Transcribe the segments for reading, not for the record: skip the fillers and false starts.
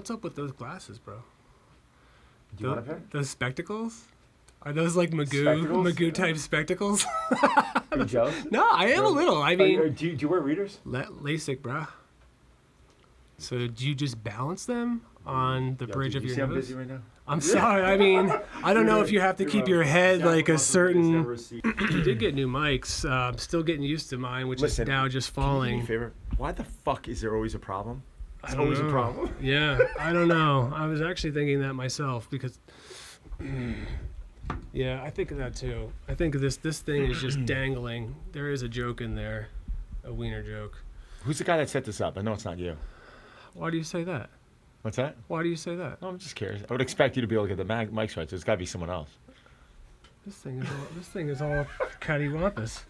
what's up with those glasses, bro? Do you want to pick? Those spectacles? Are those like Magoo type spectacles? Are you jealous? No, I am a little. I mean, do you wear readers? LASIK, bro. So do you just balance them on the bridge of your nose? I'm busy right now. I'm sorry. I mean, I don't know if you have to keep your head like a certain. You did get new mics. I'm still getting used to mine, which is now just falling. Can you do me a favor? Why the fuck is there always a problem? It's always a problem. Yeah, I don't know. I was actually thinking that myself because. Yeah, I think of that too. I think this thing is just dangling. There is a joke in there, a wiener joke. Who's the guy that set this up? I know it's not you. Why do you say that? What's that? Why do you say that? No, I'm just curious. I would expect you to be able to get the mics right, so it's got to be someone else. This thing is all cattywampus.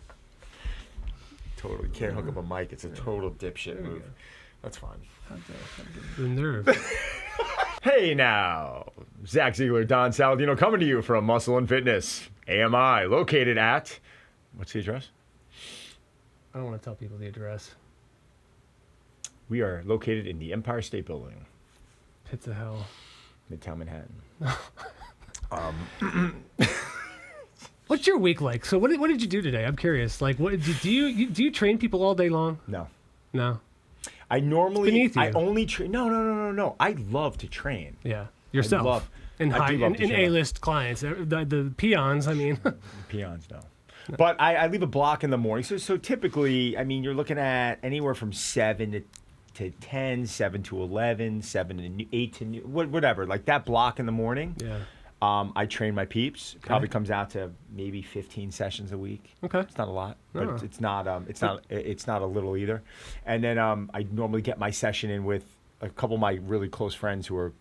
Totally can't hook up a mic. It's a total dipshit move. That's fine. The nerve. Hey now, Zack Zeigler, Don Saladino coming to you from Muscle and Fitness, AMI, located at, what's the address? I don't want to tell people the address. We are located in the Empire State Building. Pits of hell. Midtown Manhattan. What's your week like? So what did you do today? I'm curious. Like, what do you train people all day long? No. I normally, beneath you. I only train. No. I love to train. Yeah, yourself. And A-list clients, the peons. I mean, peons, no. But I leave a block in the morning. So typically, I mean, you're looking at anywhere from 7 to 10, 7 to 11, 7 to 8 to whatever. Like that block in the morning. Yeah. I train my peeps. Okay. Probably comes out to maybe 15 sessions a week. Okay. It's not a lot, but it's not a little either. And then I normally get my session in with a couple of my really close friends who are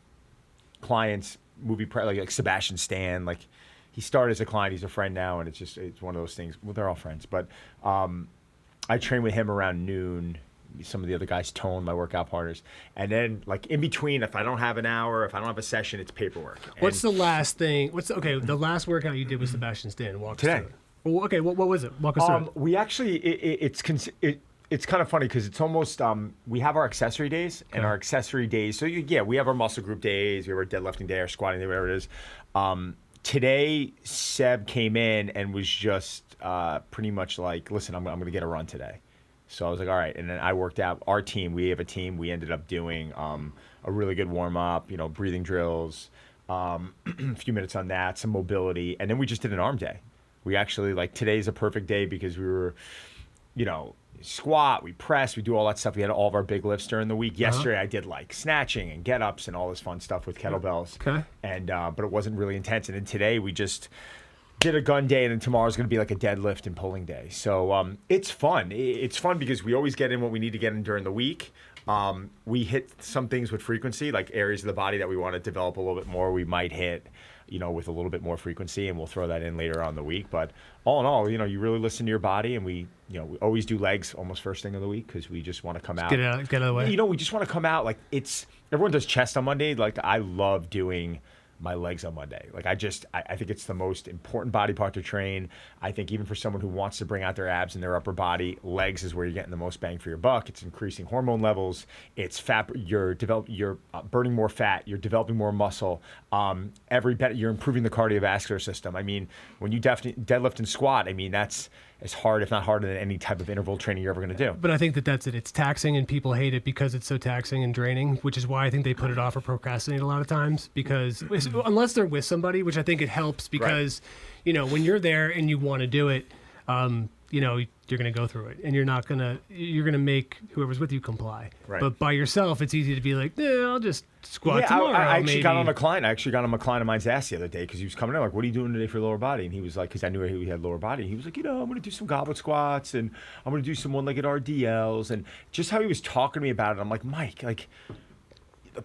clients, like Sebastian Stan. Like he started as a client, he's a friend now, and it's one of those things. Well, they're all friends, but I train with him around noon. Some of the other guys, Tone, my workout partners. And then, like, in between, if I don't have an hour, if I don't have a session, it's paperwork. What's the last thing? The last workout you did with Sebastian Stan? Walk us through it. Well, okay, what was it? Walk us through it. We actually, it's kind of funny because it's almost, we have our accessory days, and our accessory days, so we have our muscle group days, we have our deadlifting day, our squatting day, whatever it is. Today, Seb came in and was just pretty much like, listen, I'm going to get a run today. So I was like, all right. And then I worked out our team. We have a team. We ended up doing a really good warm up, breathing drills, a few minutes on that, some mobility. And then we just did an arm day. We actually, like, today's a perfect day because we were, squat, we press, we do all that stuff. We had all of our big lifts during the week. Yesterday I did like snatching and get ups and all this fun stuff with kettlebells. Okay. And, but it wasn't really intense. And then today we just did a gun day, and then tomorrow's going to be like a deadlift and pulling day. So it's fun. It's fun because we always get in what we need to get in during the week. We hit some things with frequency, like areas of the body that we want to develop a little bit more. We might hit, with a little bit more frequency, and we'll throw that in later on in the week. But all in all, you really listen to your body, and we always do legs almost first thing of the week because we just want to come out. Get out of the way. We just want to come out like everyone does chest on Monday. Like I love doing my legs on Monday. Like I think it's the most important body part to train. I think even for someone who wants to bring out their abs and their upper body, legs is where you're getting the most bang for your buck. It's increasing hormone levels. It's fat. You're burning more fat. You're developing more muscle. You're improving the cardiovascular system. I mean, when you deadlift and squat, I mean, that's as hard, if not harder, than any type of interval training you're ever going to do. But I think that's it. It's taxing, and people hate it because it's so taxing and draining, which is why I think they put it off or procrastinate a lot of times. Because unless they're with somebody, which I think it helps because, when you're there and you want to do it, you're going to go through it, and you're going to make whoever's with you comply. Right. But by yourself, it's easy to be like, I'll just squat tomorrow. I actually got on a client. I actually got on a client of mine's ass the other day because he was coming in like, what are you doing today for lower body? And he was like, because I knew he had lower body. He was like, I'm going to do some goblet squats, and I'm going to do some one-legged RDLs. And just how he was talking to me about it, I'm like, Mike, like,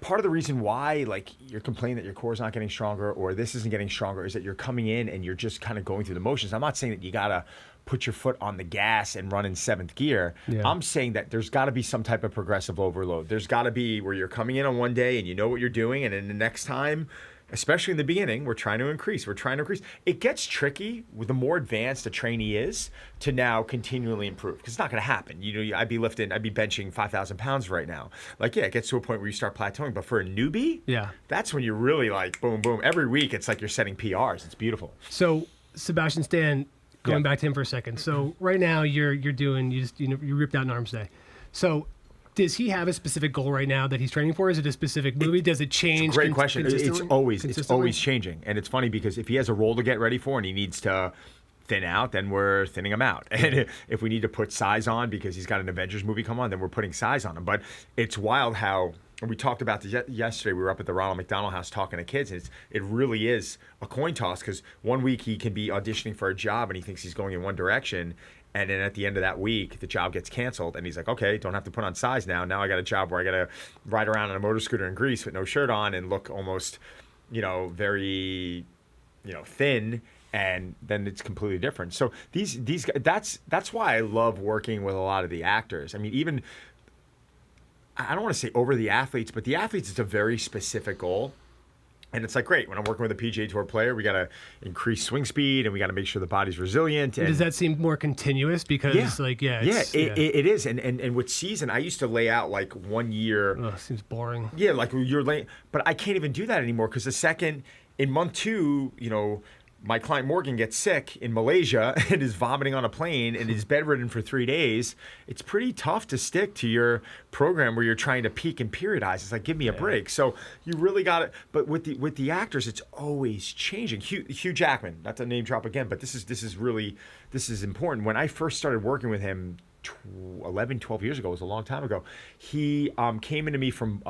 part of the reason why, like, you're complaining that your core is not getting stronger or this isn't getting stronger is that you're coming in and you're just kind of going through the motions. I'm not saying that you got to put your foot on the gas and run in 7th gear. Yeah. I'm saying that there's got to be some type of progressive overload. There's got to be where you're coming in on one day and you know what you're doing, and then the next time especially in the beginning, we're trying to increase. It gets tricky with the more advanced a trainee is to now continually improve, because it's not going to happen. I'd be benching 5,000 pounds right now. Like, yeah, it gets to a point where you start plateauing. But for a newbie, that's when you're really like, boom, boom. Every week, it's like you're setting PRs. It's beautiful. So, Sebastian Stan, going back to him for a second. So, right now, you ripped out an arms day. So, does he have a specific goal right now that he's training for? Is it a specific movie? Does it change? It's a great question. It's always changing. And it's funny because if he has a role to get ready for and he needs to thin out, then we're thinning him out. And if we need to put size on because he's got an Avengers movie come on, then we're putting size on him. But it's wild how, and we talked about this yesterday, we were up at the Ronald McDonald House talking to kids, and it really is a coin toss, because one week he can be auditioning for a job and he thinks he's going in one direction, and then at the end of that week, the job gets canceled, and he's like, okay, don't have to put on size now. Now I got a job where I got to ride around on a motor scooter in Greece with no shirt on and look almost, very, thin, and then it's completely different. So these that's why I love working with a lot of the actors. I mean, even, I don't want to say over the athletes, but the athletes, it's a very specific goal. And it's like, great, when I'm working with a PGA Tour player, we got to increase swing speed and we got to make sure the body's resilient. And does that seem more continuous? Because, it is. And with season, I used to lay out like 1 year. Oh, seems boring. Yeah, like you're laying. But I can't even do that anymore, because the second, in month 2, my client Morgan gets sick in Malaysia and is vomiting on a plane and is bedridden for 3 days. It's pretty tough to stick to your program where you're trying to peak and periodize. It's like, give me a break. So you really got it. But with the actors, it's always changing. Hugh Jackman, not to name drop again, but this is important. When I first started working with him 12 years ago, it was a long time ago, he came into me from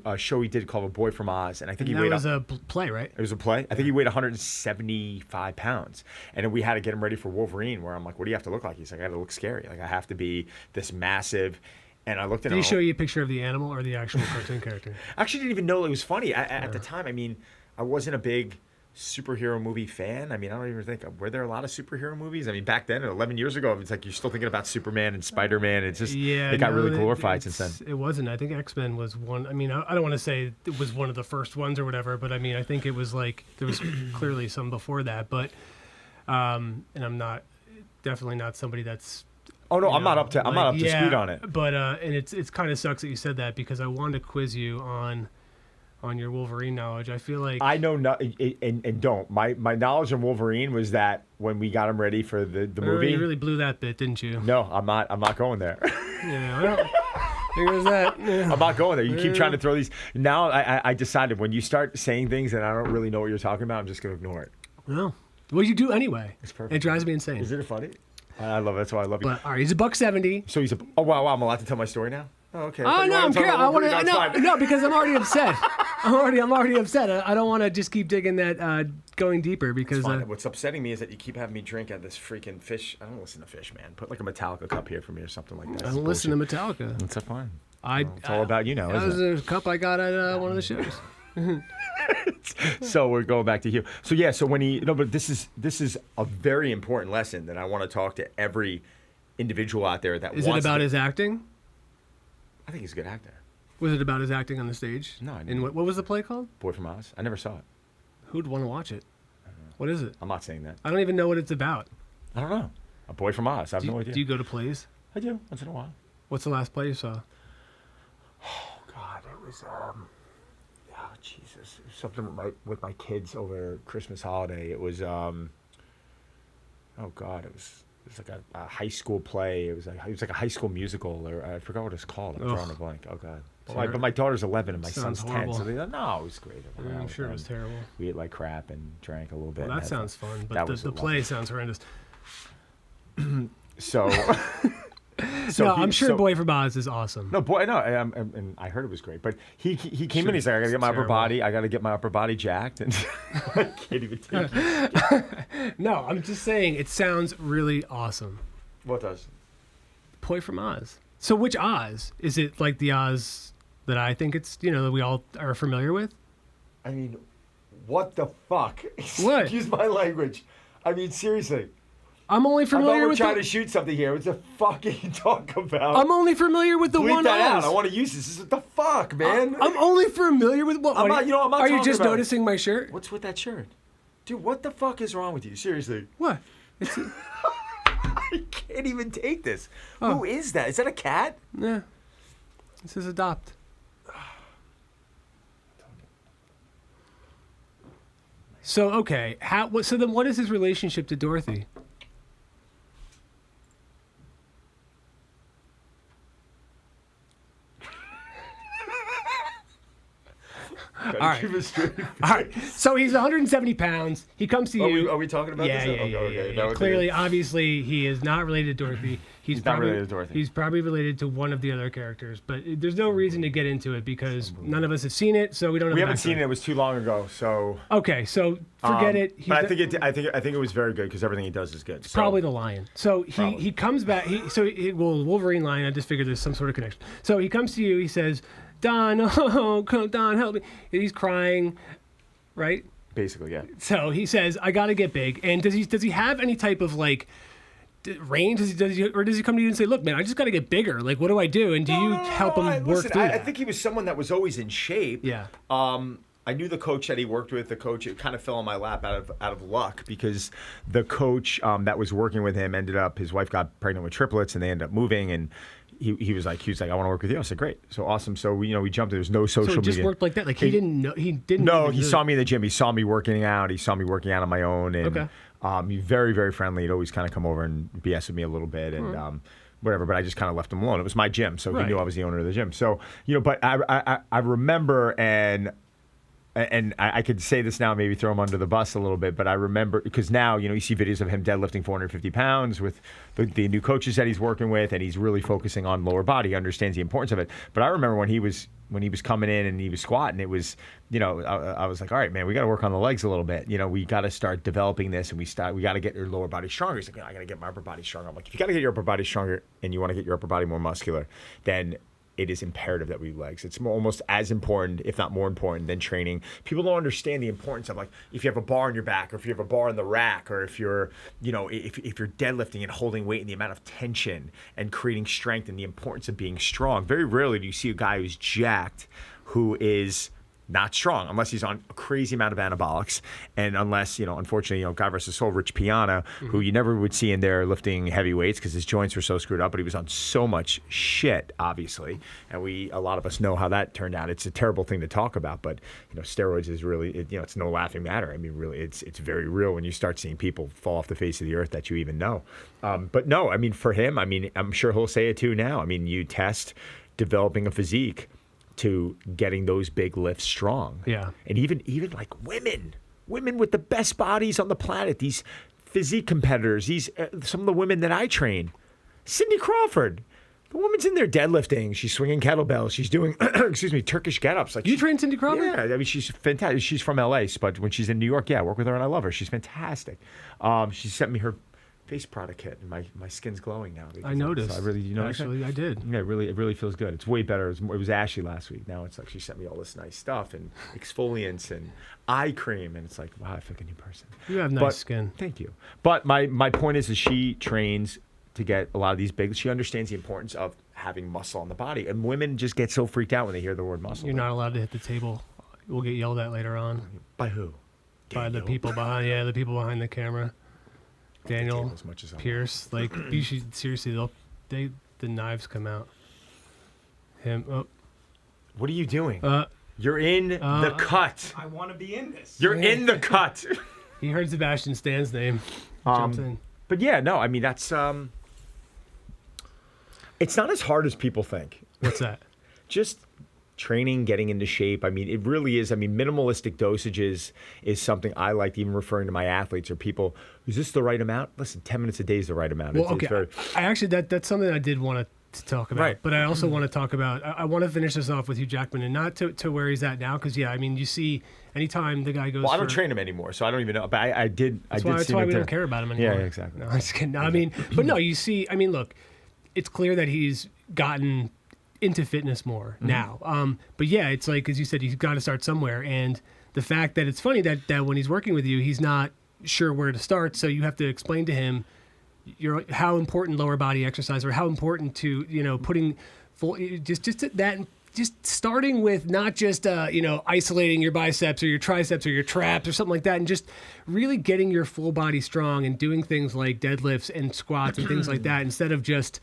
a show he did called A Boy from Oz, and I think he weighed... That was a play, right? It was a play. I think he weighed 175 pounds, and then we had to get him ready for Wolverine, where I'm like, what do you have to look like? He's like, I got to look scary. Like, I have to be this massive. And I looked at him. Did he show you a picture of the animal or the actual cartoon character? I actually didn't even know it was funny. At the time, I mean, I wasn't a big superhero movie fan. I mean, I don't even think, were there a lot of superhero movies? I mean, back then, 11 years ago, it's like you're still thinking about Superman and Spider-Man. It's just, it got really glorified since then. It wasn't. I think X-Men was one. I mean, I don't want to say it was one of the first ones or whatever, but I mean, I think it was like, there was clearly some before that, but, and I'm definitely not somebody that's, oh no, I'm not up to speed on it. But and it's kind of sucks that you said that, because I wanted to quiz you on your Wolverine knowledge. I feel like I know and don't. My knowledge on Wolverine was that when we got him ready for the movie. You really blew that bit, didn't you? No, I'm not going there. Yeah, well, there's that. Yeah. I'm not going there. You keep trying to throw these. Now I decided, when you start saying things and I don't really know what you're talking about, I'm just going to ignore it. Well, you do anyway. It's perfect. It drives me insane. Isn't it funny? I love it. That's why I love you. But, all right, he's $170. So he's oh wow, I'm allowed to tell my story now? Oh, okay. Oh no, I'm curious. I want to no, because I'm already upset. I'm already upset. I don't want to just keep digging that, going deeper, because what's upsetting me is that you keep having me drink at this freaking fish. I don't listen to Fish, man. Put like a Metallica cup here for me or something like that. I don't listen to Metallica. That's fine. It's all about you now. That was a cup I got at one of the shows. So we're going back to Hugh. So yeah, so when but this is a very important lesson that I want to talk to every individual out there that is it about his acting? I think he's a good actor. Was it about his acting on the stage? No, I didn't. And what was the play called? Boy from Oz. I never saw it. Who'd want to watch it? What is it? I'm not saying that. I don't even know what it's about. I don't know. A Boy from Oz. I have no idea. Do you go to plays? I do, once in a while. What's the last play you saw? Oh God, it was Jesus, it was something with my kids over Christmas holiday. It was oh God, it was like a high school play. It was like a high school musical, or I forgot what it's called. I'm drawing a blank. Oh God. But my daughter's 11 and my son's 10, so they no, it was great. I'm sure it was terrible. We ate like crap and drank a little bit. Well, that sounds fun, but the play sounds horrendous. So no, I'm sure Boy from Oz is awesome. No, and I heard it was great. But he came in. He's like, I gotta get my upper body. I gotta get my upper body jacked, and I can't even take it. No, I'm just saying it sounds really awesome. What does? Boy from Oz. So which Oz? Is it like the Oz that I think it's, that we all are familiar with? I mean, what the fuck? What? Excuse my language. I mean, seriously. I'm only I thought familiar we're with trying to shoot something here. What's the fucking talk about? I'm only familiar with the Bleep one that out. Oz. I want to use this. What the fuck, man? I'm only familiar with what. I'm not Are you talking just about- noticing my shirt? What's with that shirt? Dude, what the fuck is wrong with you? Seriously. What? I can't even take this. Oh. Who is that? Is that a cat? Yeah. This is adopt. So okay, so then what is his relationship to Dorothy? All right. All right. So he's 170 pounds. He comes to you. Are we talking about Yeah, this? yeah, Okay. yeah. Clearly, obviously, he is not related to Dorothy. He's not probably related to Dorothy. He's probably related to one of the other characters, but there's no reason to get into it because none of us have seen it, so we don't know. We the haven't backstory. seen it. It was too long ago. So. Okay, so forget it. But I think it was very good because everything he does is good. So. Probably the lion. So he comes back. Wolverine lion. I just figured there's some sort of connection. So he comes to you. He says, "Don, Don, help me." He's crying, right? Basically, yeah. So he says, "I got to get big." And does he have any type of like range? Or does he come to you and say, "Look, man, I just got to get bigger. Like, what do I do?" And do you help him work Listen, through I that? think he was someone that was always in shape. Yeah. I knew the coach that he worked with. The coach, it kind of fell in my lap out of luck because the coach that was working with him his wife got pregnant with triplets and they ended up moving and he was like, I want to work with you. I said, great. So awesome. So we jumped. There was no social media. So it just worked like that. Like he didn't know. He didn't. No, even he do saw it. me in the gym. He saw me working out. He saw me working out on my own. And Okay. he's very, very friendly. He'd always kind of come over and BS with me a little bit and whatever. But I just kind of left him alone. It was my gym, so he knew I was the owner of the gym. So but I remember and I could say this now, maybe throw him under the bus a little bit, but I remember because now, you see videos of him deadlifting 450 pounds with the new coaches that he's working with, and he's really focusing on lower body. He understands the importance of it. But I remember when he was coming in and he was squatting, it was, I was like, all right, man, we got to work on the legs a little bit. We got to start developing this, and we got to get your lower body stronger. He's like, I got to get my upper body stronger. I'm like, if you got to get your upper body stronger and you want to get your upper body more muscular, then it is imperative that we do legs. It's almost as important, if not more important, than training. People don't understand the importance of, like, if you have a bar on your back, or if you have a bar in the rack, or if you're, if you're deadlifting and holding weight and the amount of tension and creating strength and the importance of being strong. Very rarely do you see a guy who's jacked who is not strong unless he's on a crazy amount of anabolics, and unless, unfortunately, guy versus soul, Rich Piana, who you never would see in there lifting heavy weights because his joints were so screwed up, but he was on so much shit, obviously, and a lot of us know how that turned out. It's a terrible thing to talk about, but steroids is really, it's no laughing matter. I mean, really, it's very real when you start seeing people fall off the face of the earth that you even know. But no, I mean, for him, I'm sure he'll say it too now. I mean, you test developing a physique to getting those big lifts strong. Yeah. And even like women with the best bodies on the planet, these physique competitors, some of the women that I train, Cindy Crawford, the woman's in there deadlifting, she's swinging kettlebells, she's doing, Turkish get-ups. Like, You train Cindy Crawford? Yeah, I mean, she's fantastic. She's from LA, but when she's in New York, I work with her and I love her. She's fantastic. She sent me her face product kit, and my skin's glowing now. I noticed. So I really, Actually, I did. Yeah, it really feels good. It's way better. It was ashy last week. Now it's like she sent me all this nice stuff and exfoliants and eye cream, and it's like, wow, I feel like a new person. You have nice skin. Thank you. But my point is she trains to get a lot of these big. She understands the importance of having muscle on the body, and women just get so freaked out when they hear the word muscle. You're not allowed to hit the table. We'll get yelled at later on. By who? By the people behind. Yeah, the people behind the camera. Daniel, as much as I Pierce, like, you should seriously. The knives come out. Him. Oh. What are you doing? You're in the cut. I want to be in this. You're in the cut. He heard Sebastian Stan's name. Jumps in. But yeah, no, I mean, that's it's not as hard as people think. What's that? Just training, getting into shape. I mean, it really is. I mean, minimalistic dosages is something I like, even referring to my athletes or people. Is this the right amount? Listen, 10 minutes a day is the right amount. Well, okay. I actually, that's something I did want to talk about. Right. But I also want to talk about, I want to finish this off with Hugh Jackman, and not to where he's at now, because, yeah, I mean, you see, anytime the guy goes Well, I don't train him anymore, so I don't even know. But I did see him. That's why we don't care about him anymore. Yeah, exactly. No, I'm just kidding. No, I mean, but no, you see, I mean, look, it's clear that he's gotten into fitness more now. But yeah, it's like, as you said, he's got to start somewhere. And the fact that it's funny that when he's working with you, he's not sure where to start. So you have to explain to him, how important lower body exercise, or how important to, putting full, just that, just starting with not just, isolating your biceps or your triceps or your traps or something like that, and just really getting your full body strong and doing things like deadlifts and squats and things like that, instead of just,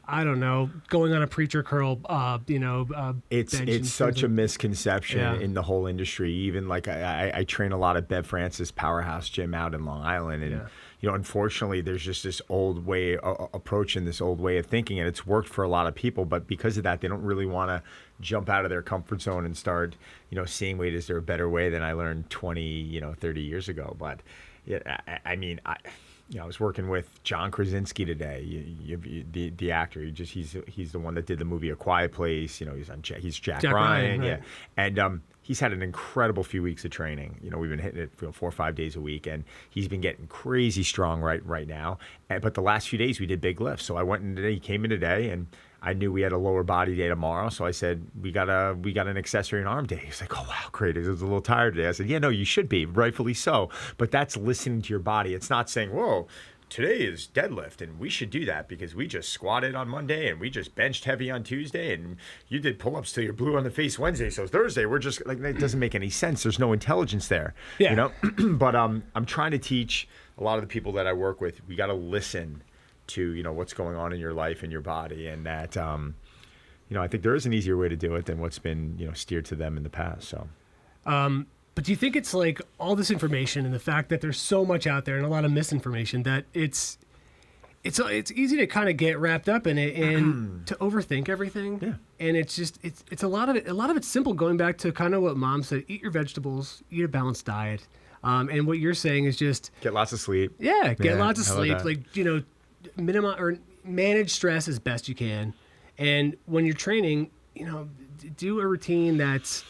I don't know, going on a preacher curl, It's such a misconception in the whole industry. Even like I train a lot at Bev Francis Powerhouse Gym out in Long Island, and unfortunately, there's just this old way approach and this old way of thinking, and it's worked for a lot of people. But because of that, they don't really want to jump out of their comfort zone and start, seeing, wait, is there a better way than I learned 20, 30 years ago? But I was working with John Krasinski today, the actor. He's the one that did the movie A Quiet Place. He's Jack Ryan, right. And he's had an incredible few weeks of training. We've been hitting it 4 or 5 days a week, and he's been getting crazy strong right now. But the last few days we did big lifts. So I went in today. He came in today, and I knew we had a lower body day tomorrow, so I said, we got an accessory and arm day. He's like, oh, wow, great. He was a little tired today. I said, yeah, no, you should be, rightfully so. But that's listening to your body. It's not saying, whoa, today is deadlift, and we should do that because we just squatted on Monday, and we just benched heavy on Tuesday, and you did pull-ups till you're blue on the face Wednesday, so Thursday, we're just, like, that doesn't make any sense. There's no intelligence there, But I'm trying to teach a lot of the people that I work with, we got to listen to what's going on in your life and your body, and that I think there is an easier way to do it than what's been steered to them in the past. So but do you think it's like all this information and the fact that there's so much out there and a lot of misinformation that it's easy to kind of get wrapped up in it and to overthink everything? And it's just it's a lot of it's simple, going back to kind of what Mom said: eat your vegetables, eat a balanced diet, and what you're saying is just get lots of sleep. Get lots of sleep, like minimize or manage stress as best you can. And when you're training, do a routine that's,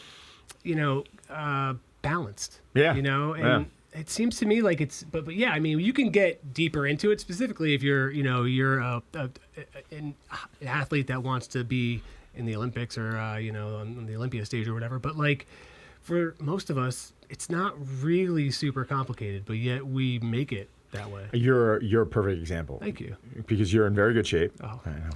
balanced. And it seems to me like it's, but yeah, I mean, you can get deeper into it, specifically if you're, an athlete that wants to be in the Olympics or, on the Olympia stage or whatever. But like for most of us, it's not really super complicated, but yet we make it that way. You're a perfect example. Thank you. Because you're in very good shape. Oh. I know.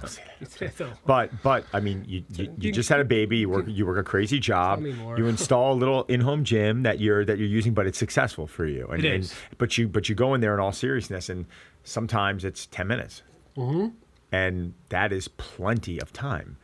But I mean, you just had a baby. You work a crazy job. You install a little in-home gym that you're using, but it's successful for you. And, it is. But you go in there in all seriousness, and sometimes it's 10 minutes, and that is plenty of time.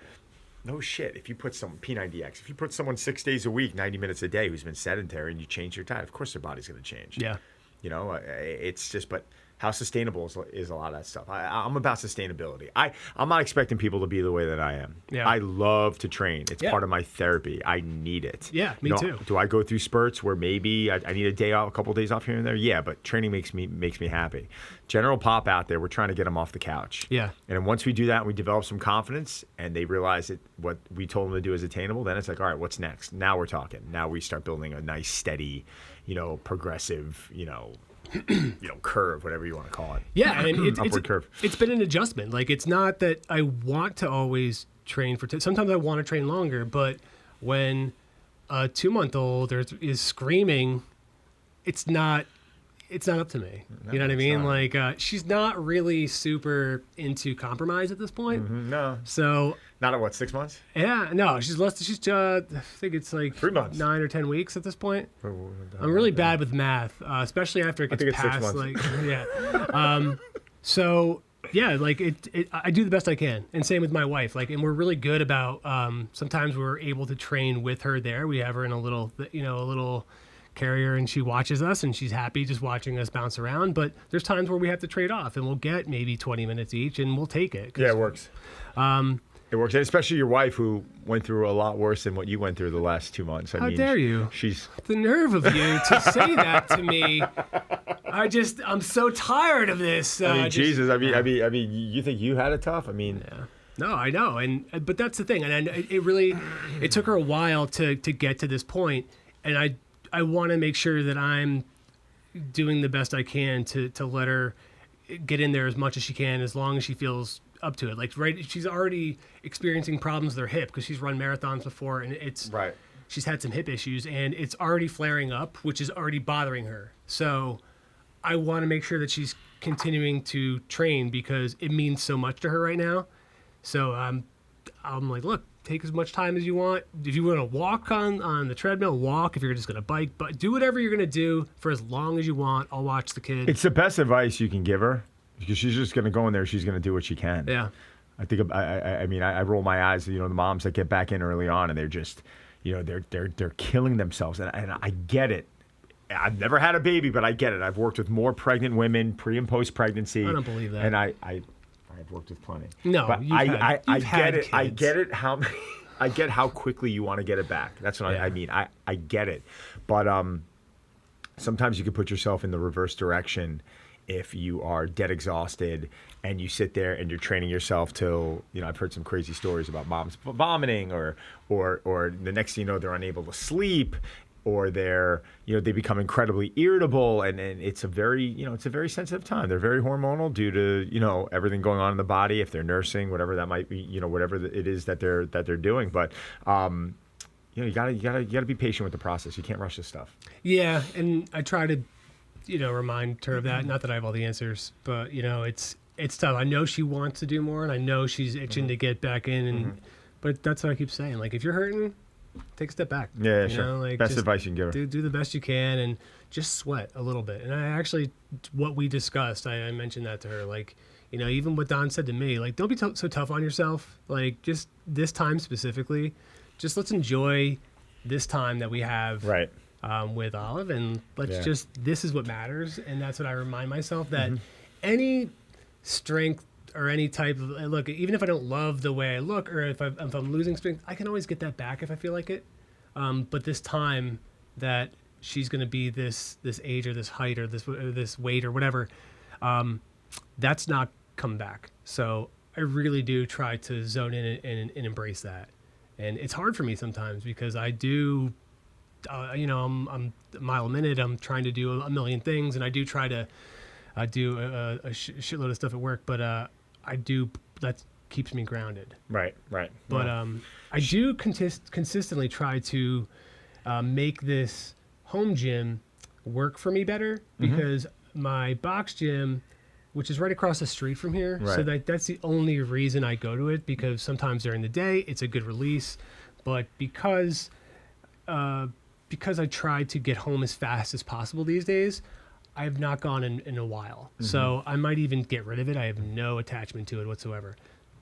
No shit. If you put P90X, if you put someone 6 days a week, 90 minutes a day, who's been sedentary, and you change their diet, of course their body's going to change. Yeah. It's just, but how sustainable is a lot of that stuff. I'm about sustainability. I'm not expecting people to be the way that I am. Yeah. I love to train. It's part of my therapy. I need it. Yeah, me too. Do I go through spurts where maybe I need a day off, a couple of days off here and there? Yeah, but training makes me happy. General Pop out there, we're trying to get them off the couch. Yeah. And then once we do that, and we develop some confidence, and they realize that what we told them to do is attainable, then it's like, all right, what's next? Now we're talking. Now we start building a nice, steady, progressive, curve, whatever you want to call it. Yeah, and upward curve. It's been an adjustment. Like, it's not that I want to always train sometimes I want to train longer, but when a 2-month-old is screaming, it's not up to me. No, you know what I mean? not. Like, she's not really super into compromise at this point. No. So. Not at what, 6 months? Yeah, no, she's I think it's like 3 months. 9 or 10 weeks at this point. I'm really bad with math, especially after it gets past 6 months. So yeah, like I do the best I can, and same with my wife. Like, and we're really good about. Sometimes we're able to train with her there. We have her in a little carrier, and she watches us, and she's happy just watching us bounce around. But there's times where we have to trade off, and we'll get maybe 20 minutes each, and we'll take it. Yeah, it works. It works, and especially your wife, who went through a lot worse than what you went through the last 2 months. How dare you? She's the nerve of you to say that to me. I'm so tired of this. Jesus. I mean, you think you had it tough? I mean, yeah. No, I know, but that's the thing, and it took her a while to get to this point, and I want to make sure that I'm doing the best I can to let her get in there as much as she can, as long as she feels up to it. Like, right, she's already experiencing problems with her hip because she's run marathons before, and she's had some hip issues, and it's already flaring up, which is already bothering her. So I want to make sure that she's continuing to train because it means so much to her right now. So I'm like, look, take as much time as you want. If you want to walk on the treadmill, walk. If you're just going to bike, but do whatever you're going to do for as long as you want. I'll watch the kid. It's the best advice you can give her because she's just going to go in there. She's going to do what she can. Yeah. I think I mean I roll my eyes. The moms that get back in early on and they're just, they're killing themselves. And I get it. I've never had a baby, but I get it. I've worked with more pregnant women pre and post pregnancy. I don't believe that. And I've worked with plenty. No, but you've I had get it. kids. I get it. I get how quickly you want to get it back. That's what I mean. I get it. But sometimes you can put yourself in the reverse direction if you are dead exhausted and you sit there and you're training yourself till, I've heard some crazy stories about moms vomiting or the next thing you know, they're unable to sleep or they become incredibly irritable and it's a very, it's a very sensitive time. They're very hormonal due to, everything going on in the body, if they're nursing, whatever that might be, whatever it is that they're doing. But, you gotta be patient with the process. You can't rush this stuff. Yeah. And I try to, remind her of that. Not that I have all the answers, but it's tough. I know she wants to do more and I know she's itching to get back in and, but that's what I keep saying. Like if you're hurting, take a step back. Yeah, sure. Best advice you can give her. Do the best you can and just sweat a little bit. And I actually, what we discussed, I mentioned that to her. Like, even what Don said to me, like, don't be so tough on yourself. Like, just this time specifically, just let's enjoy this time that we have with Olive. And this is what matters. And that's what I remind myself that any strength or any type of look, even if I don't love the way I look, or if I'm losing strength, I can always get that back if I feel like it. But this time that she's going to be this age or this height or this weight or whatever, that's not come back. So I really do try to zone in and embrace that. And it's hard for me sometimes because I do, I'm a mile a minute. I'm trying to do a million things, and I do try to do a shitload of stuff at work, but that keeps me grounded. Right. But I do consistently try to make this home gym work for me better because my box gym, which is right across the street from here, so that's the only reason I go to it, because sometimes during the day it's a good release, but because I try to get home as fast as possible these days, I have not gone in a while. So I might even get rid of it. I have no attachment to it whatsoever.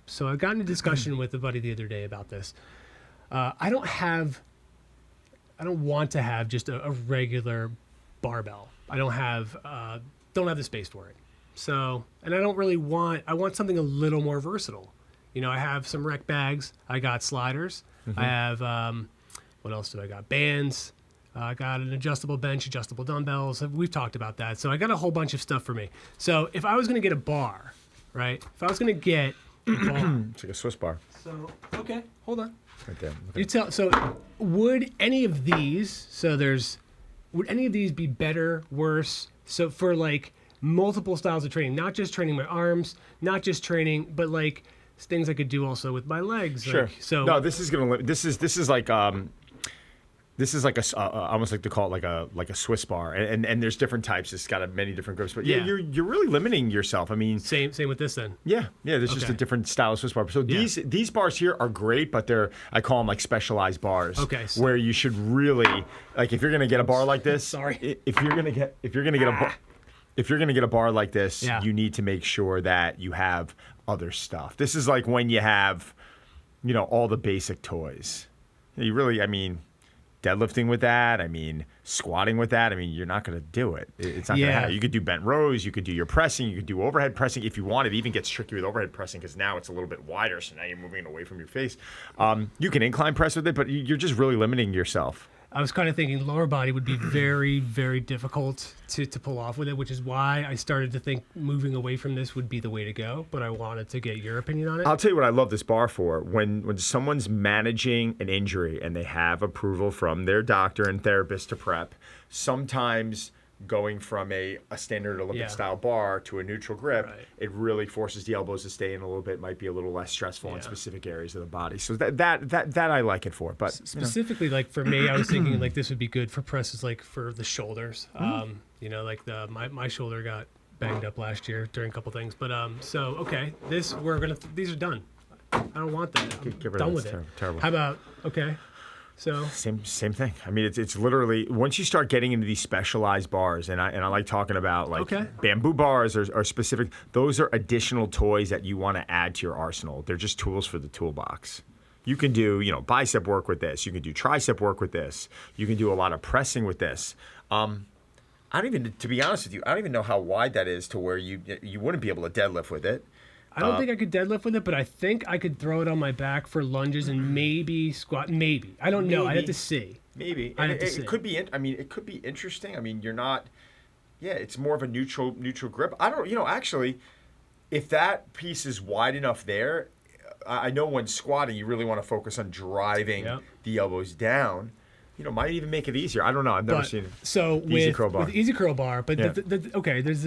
So I got in a discussion with a buddy the other day about this. I don't want to have just a regular barbell. I don't have the space for it. So, and I want something a little more versatile. I have some rec bags. I got sliders. I have, what else do I got? Bands. I got an adjustable bench, adjustable dumbbells. We've talked about that. So I got a whole bunch of stuff for me. So if I was going to get a bar, right? If I was going to get a bar. It's like a Swiss bar. So, okay, hold on. Right there. Okay. So would any of these, would any of these be better, worse? So for like multiple styles of training, not just training my arms, not just training, but like things I could do also with my legs. Sure. Like, so no, this is like I almost like to call it like a Swiss bar, and there's different types. It's got many different grips, but yeah, you're really limiting yourself. I mean, same with this then. Yeah. There's just a different style of Swiss bar. So these bars here are great, but I call them like specialized bars. Okay. Where you should really like if you're gonna get a bar like this. If you're gonna get a bar like this, you need to make sure that you have other stuff. This is like when you have, all the basic toys. You really, deadlifting with that, squatting with that, you're not going to do it. It's not going to happen. You could do bent rows, you could do your pressing, you could do overhead pressing. If you want, it even gets tricky with overhead pressing because now it's a little bit wider, so now you're moving it away from your face. You can incline press with it, but you're just really limiting yourself. I was kind of thinking lower body would be very, very difficult to pull off with it, which is why I started to think moving away from this would be the way to go. But I wanted to get your opinion on it. I'll tell you what I love this bar for. When someone's managing an injury and they have approval from their doctor and therapist to prep, sometimes going from a standard Olympic style bar to a neutral grip, it really forces the elbows to stay in a little bit, might be a little less stressful in specific areas of the body. So that I like it for. But specifically, like for me, I was thinking like this would be good for presses, like for the shoulders. Like my shoulder got banged up last year during a couple things. But so okay, these are done. I don't want that. I'm Get rid of done this. with it. Terrible. How about okay? So same thing. I mean, it's literally once you start getting into these specialized bars, and I like talking about like bamboo bars are specific. Those are additional toys that you want to add to your arsenal. They're just tools for the toolbox. You can do bicep work with this. You can do tricep work with this. You can do a lot of pressing with this. I don't even, to be honest with you, I don't even know how wide that is to where you wouldn't be able to deadlift with it. I don't think I could deadlift with it, but I think I could throw it on my back for lunges and maybe squat. Maybe. I don't know. I'd have to see. Maybe. It could be. It could be interesting. I mean, you're not. Yeah, it's more of a neutral grip. I don't. Actually, if that piece is wide enough there, I know when squatting, you really want to focus on driving the elbows down. Might even make it easier. I don't know. I've never seen it. So with the easy curl bar, but Yeah. okay, there's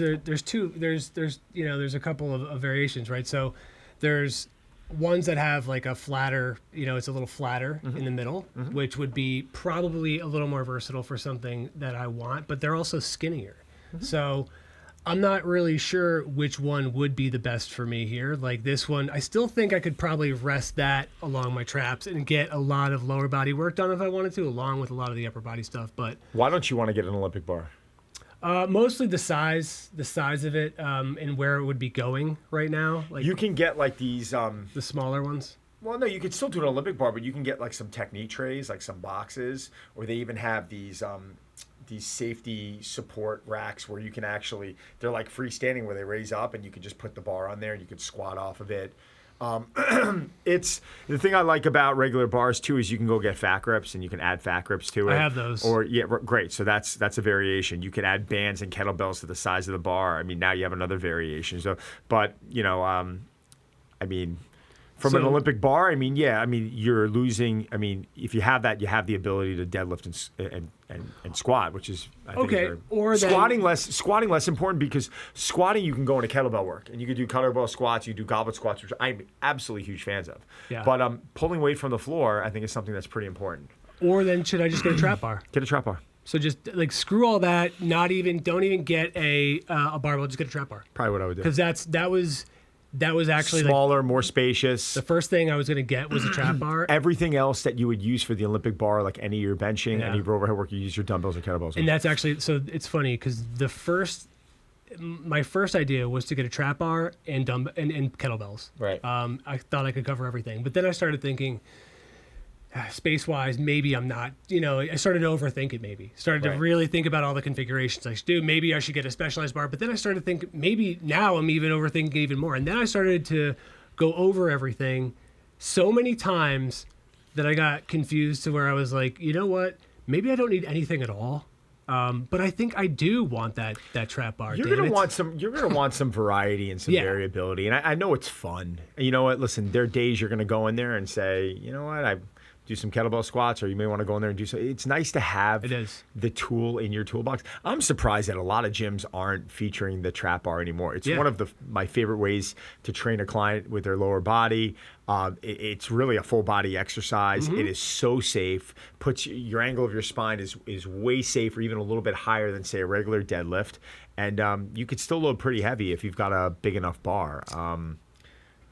a couple of variations, right? So there's ones that have like a flatter, it's a little flatter in the middle, which would be probably a little more versatile for something that I want, but they're also skinnier. So I'm not really sure which one would be the best for me here. Like this one, I still think I could probably rest that along my traps and get a lot of lower body work done if I wanted to, along with a lot of the upper body stuff. But why don't you want to get an Olympic bar? Mostly the size of it, and where it would be going right now. Like you can get like these the smaller ones. Well, no, you could still do an Olympic bar, but you can get like some technique trays, like some boxes, or they even have these safety support racks where you can actually, they're like freestanding where they raise up and you can just put the bar on there and you can squat off of it. It's the thing I like about regular bars too is you can go get fat grips and you can add fat grips to it. I have those. Or great. So that's a variation. You can add bands and kettlebells to the size of the bar. I mean, now you have another variation. So, but from an Olympic bar, you're losing. I mean, if you have that, you have the ability to deadlift and squat, which is I think okay. Or squatting less important because squatting you can go into kettlebell work and you can do kettlebell squats, you do goblet squats, which I'm absolutely huge fans of. Yeah. But pulling weight from the floor, I think is something that's pretty important. Or then should I just get a trap bar? Get a trap bar. So just like screw all that. Don't even get a barbell. Just get a trap bar. Probably what I would do. Because that was actually smaller, more spacious. The first thing I was going to get was a trap bar. Everything else that you would use for the Olympic bar, like any of your benching, any of your overhead work, you use your dumbbells or kettlebells. And that's actually, so it's funny because my first idea was to get a trap bar and kettlebells. Right. I thought I could cover everything. But then I started thinking, space-wise, maybe I'm not, I started to overthink it maybe. Started to really think about all the configurations I should do. Maybe I should get a specialized bar. But then I started to think, maybe now I'm even overthinking even more. And then I started to go over everything so many times that I got confused to where I was like, you know what? Maybe I don't need anything at all. But I think I do want that trap bar. You're gonna want some variety and some variability. And I know it's fun. You know what? Listen, there are days you're gonna go in there and say, you know what, I do some kettlebell squats, or you may want to go in there and do so. It's nice to have the tool in your toolbox. I'm surprised that a lot of gyms aren't featuring the trap bar anymore. It's one of my favorite ways to train a client with their lower body. It's really a full body exercise. It is so safe. Puts your angle of your spine is way safer, even a little bit higher than say a regular deadlift. And you could still load pretty heavy if you've got a big enough bar.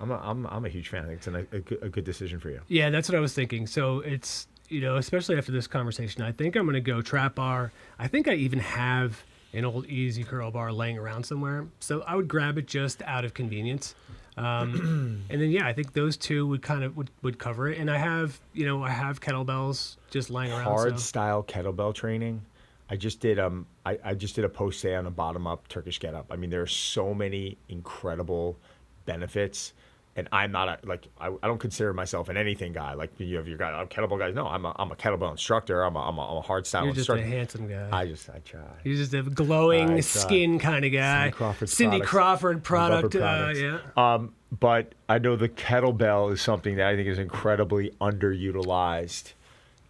I'm a huge fan. I think it's a good decision for you. Yeah, that's what I was thinking. So it's, especially after this conversation, I think I'm going to go trap bar. I think I even have an old easy curl bar laying around somewhere. So I would grab it just out of convenience. And then, I think those two would kind of would cover it. And I have kettlebells just laying around. Hard style kettlebell training. I just did I just did a post day on a bottom up Turkish get up. I mean, there are so many incredible benefits. And I'm not I don't consider myself an anything guy. Like you have your guy, I'm kettlebell guys. No, I'm a kettlebell instructor. I'm a hard style instructor. You're just a handsome guy. I try. You're just a glowing skin kind of guy. Cindy Crawford product. But I know the kettlebell is something that I think is incredibly underutilized,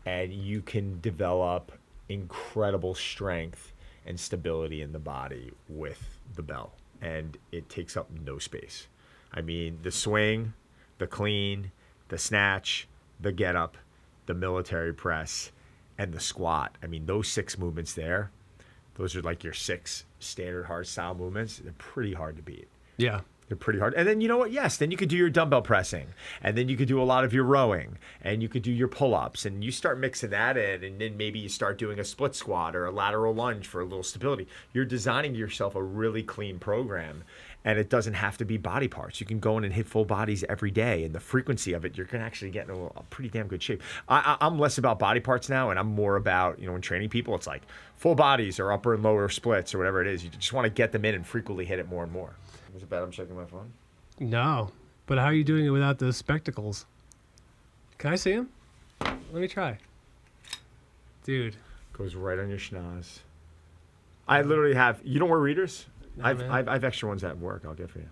and you can develop incredible strength and stability in the body with the bell, and it takes up no space. I mean, the swing, the clean, the snatch, the get up, the military press, and the squat. I mean, those 6 movements there, those are like your 6 standard hard style movements. They're pretty hard to beat. Yeah. They're pretty hard. And then you know what? Yes, then you could do your dumbbell pressing. And then you could do a lot of your rowing. And you could do your pull-ups. And you start mixing that in. And then maybe you start doing a split squat or a lateral lunge for a little stability. You're designing yourself a really clean program. And it doesn't have to be body parts. You can go in and hit full bodies every day. And the frequency of it, you're going to actually get in a pretty damn good shape. I'm less about body parts now. And I'm more about, when training people, it's like full bodies or upper and lower splits or whatever it is. You just want to get them in and frequently hit it more and more. Was it bad I'm checking my phone? No. But how are you doing it without those spectacles? Can I see them? Let me try. Dude. Goes right on your schnoz. I literally have... You don't wear readers? No, I've extra ones at work I'll get for you.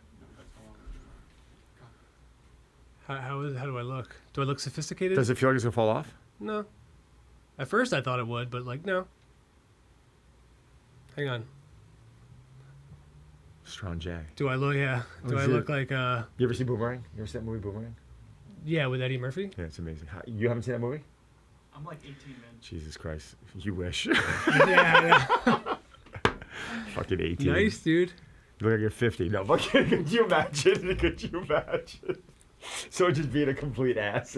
How do I look? Do I look sophisticated? Does it feel like it's going to fall off? No. At first I thought it would, but no. Hang on. Strong J. Do I look? Yeah. Do I look like? You ever see Boomerang? You ever see that movie Boomerang? Yeah, with Eddie Murphy. Yeah, it's amazing. You haven't seen that movie? I'm like 18, man. Jesus Christ, you wish. Yeah. Fucking 18. Nice, dude. You look like you're 50. No, but could you imagine? Could you imagine? So just being a complete ass.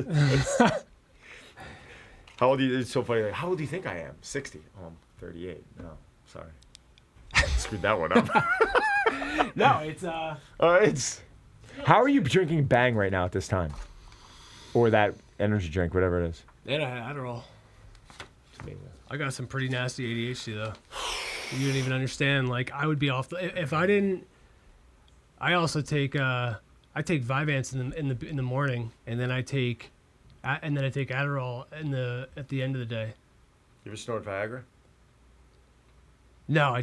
How old are you? It's so funny. Like, how old do you think I am? 60. Oh, I'm 38. No, sorry. Screwed that one up. No, it's How are you drinking Bang right now at this time? Or that energy drink, whatever it is. And I had Adderall. It's amazing. I got some pretty nasty ADHD though. You don't even understand. Like I would be off if I didn't. I also take I take Vyvanse in the morning, and then I take Adderall at the end of the day. You ever snort Viagra? No, I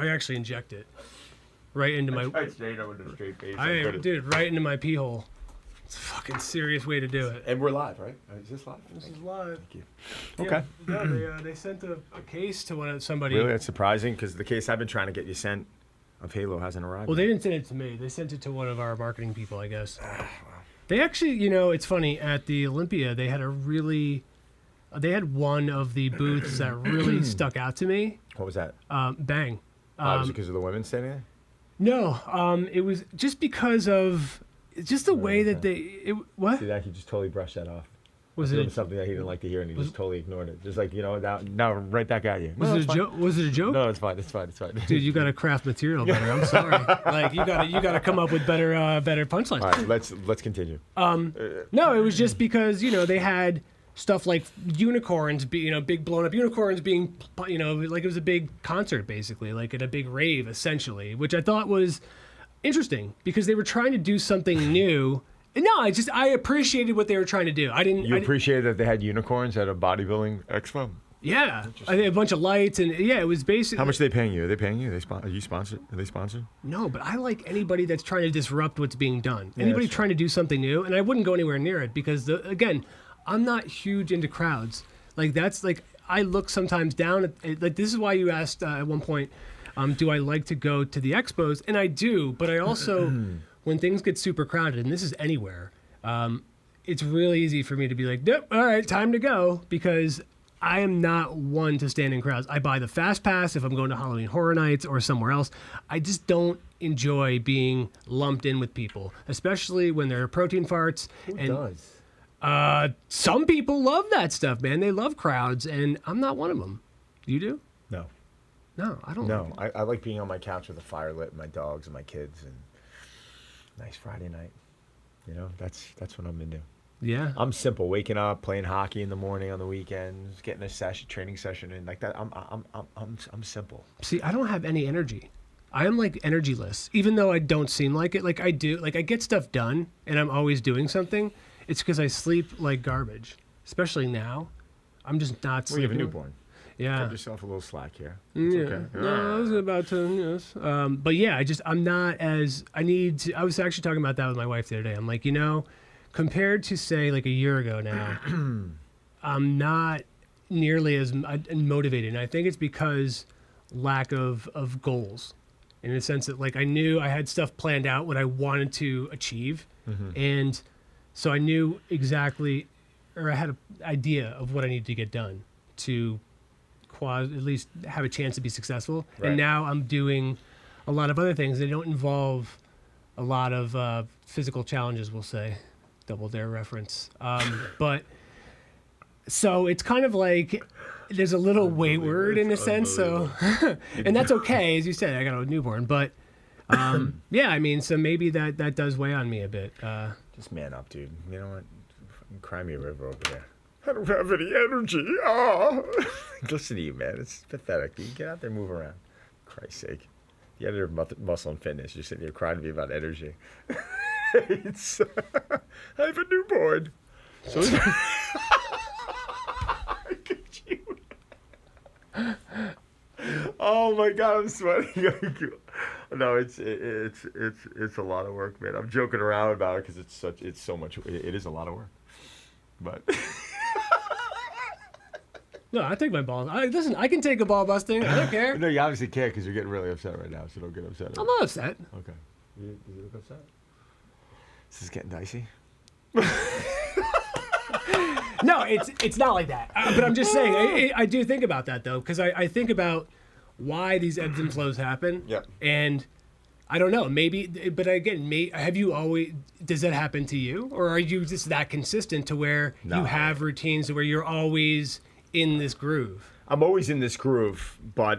actually inject it right into my. Dude, right into my pee hole. It's a fucking serious way to do it. And we're live, right? Is this live? This is live. Thank you. Yeah, Okay. No, they sent a case to somebody. Really? That's surprising because the case I've been trying to get you sent of Halo hasn't arrived. Well, they didn't send it to me. They sent it to one of our marketing people, I guess. They actually, it's funny. At the Olympia, they had one of the booths that really stuck out to me. What was that? Bang. Was it because of the women standing there? No, it was just because of just the way that what? See that he just totally brushed that off. Was it it something that he didn't like to hear and he just totally ignored it? Just like now right back at you. Was it a joke? Was it a joke? No, it's fine. It's fine. Dude, you got to craft material better. I'm sorry. Like you got to come up with better punchlines. All right, let's continue. No, it was just because they had stuff like unicorns, big blown up unicorns being, like it was a big concert basically, like at a big rave essentially, which I thought was interesting because they were trying to do something new. And no, I appreciated what they were trying to do. You appreciated that they had unicorns at a bodybuilding expo? Yeah, I think a bunch of lights and it was basically. How much are they paying you? Are they paying you? Are you sponsored? Are they sponsored? No, but I like anybody that's trying to disrupt what's being done. Anybody trying to do something new, and I wouldn't go anywhere near it because again, I'm not huge into crowds. Like that's like I look sometimes down at like this is why you asked at one point, do I like to go to the expos? And I do, but I also when things get super crowded, and this is anywhere, it's really easy for me to be like, nope, all right, time to go because I am not one to stand in crowds. I buy the fast pass if I'm going to Halloween Horror Nights or somewhere else. I just don't enjoy being lumped in with people, especially when there are protein farts. Who does? Some people love that stuff, man. They love crowds, and I'm not one of them. You do? No. No, I don't. No, I like being on my couch with a fire lit, my dogs and my kids, and nice Friday night. That's what I'm into. Yeah. I'm simple. Waking up, playing hockey in the morning, on the weekends, getting a training session in like that. I'm simple. See, I don't have any energy. I am like energyless, even though I don't seem like it. Like I do. Like I get stuff done, and I'm always doing something. It's because I sleep like garbage, especially now. I'm just not sleeping. Well, you have a newborn. Yeah. Cut yourself a little slack here. It's okay. No, I was about to, yes. But yeah, I'm not as, I was actually talking about that with my wife the other day. I'm like, compared to say like a year ago now, I'm not nearly as motivated. And I think it's because lack of goals in the sense that like I knew I had stuff planned out what I wanted to achieve. And so I knew exactly, or I had an idea of what I needed to get done to at least have a chance to be successful. Right. And now I'm doing a lot of other things that don't involve a lot of physical challenges, we'll say. Double Dare reference. But so it's kind of like there's a little wayward in a sense. So, and that's okay. As you said, I got a newborn, but yeah, I mean, so maybe that does weigh on me a bit. Just man up, dude. You know what? Cry me a river over there. I don't have any energy. Oh. Listen to you, man. It's pathetic. You get out there, move around. For Christ's sake. The editor of Muscle and Fitness, you're sitting here crying to me about energy. I have a newborn. So oh my God, I'm sweating. No, it's a lot of work, man. I'm joking around about it because it's so much. It is a lot of work, but. No, I take my balls. Listen, I can take a ball busting. I don't care. No, you obviously can't because you're getting really upset right now, so don't get upset. I'm not upset. Okay. You look upset? This is getting dicey. No, it's not like that. But I'm just saying, I do think about that, though, because I think about why these ebbs and flows happen. Yep. And I don't know, maybe, but again, have you always, does that happen to you? Or are you just that consistent to where you have routines to where you're always in this groove? I'm always in this groove, but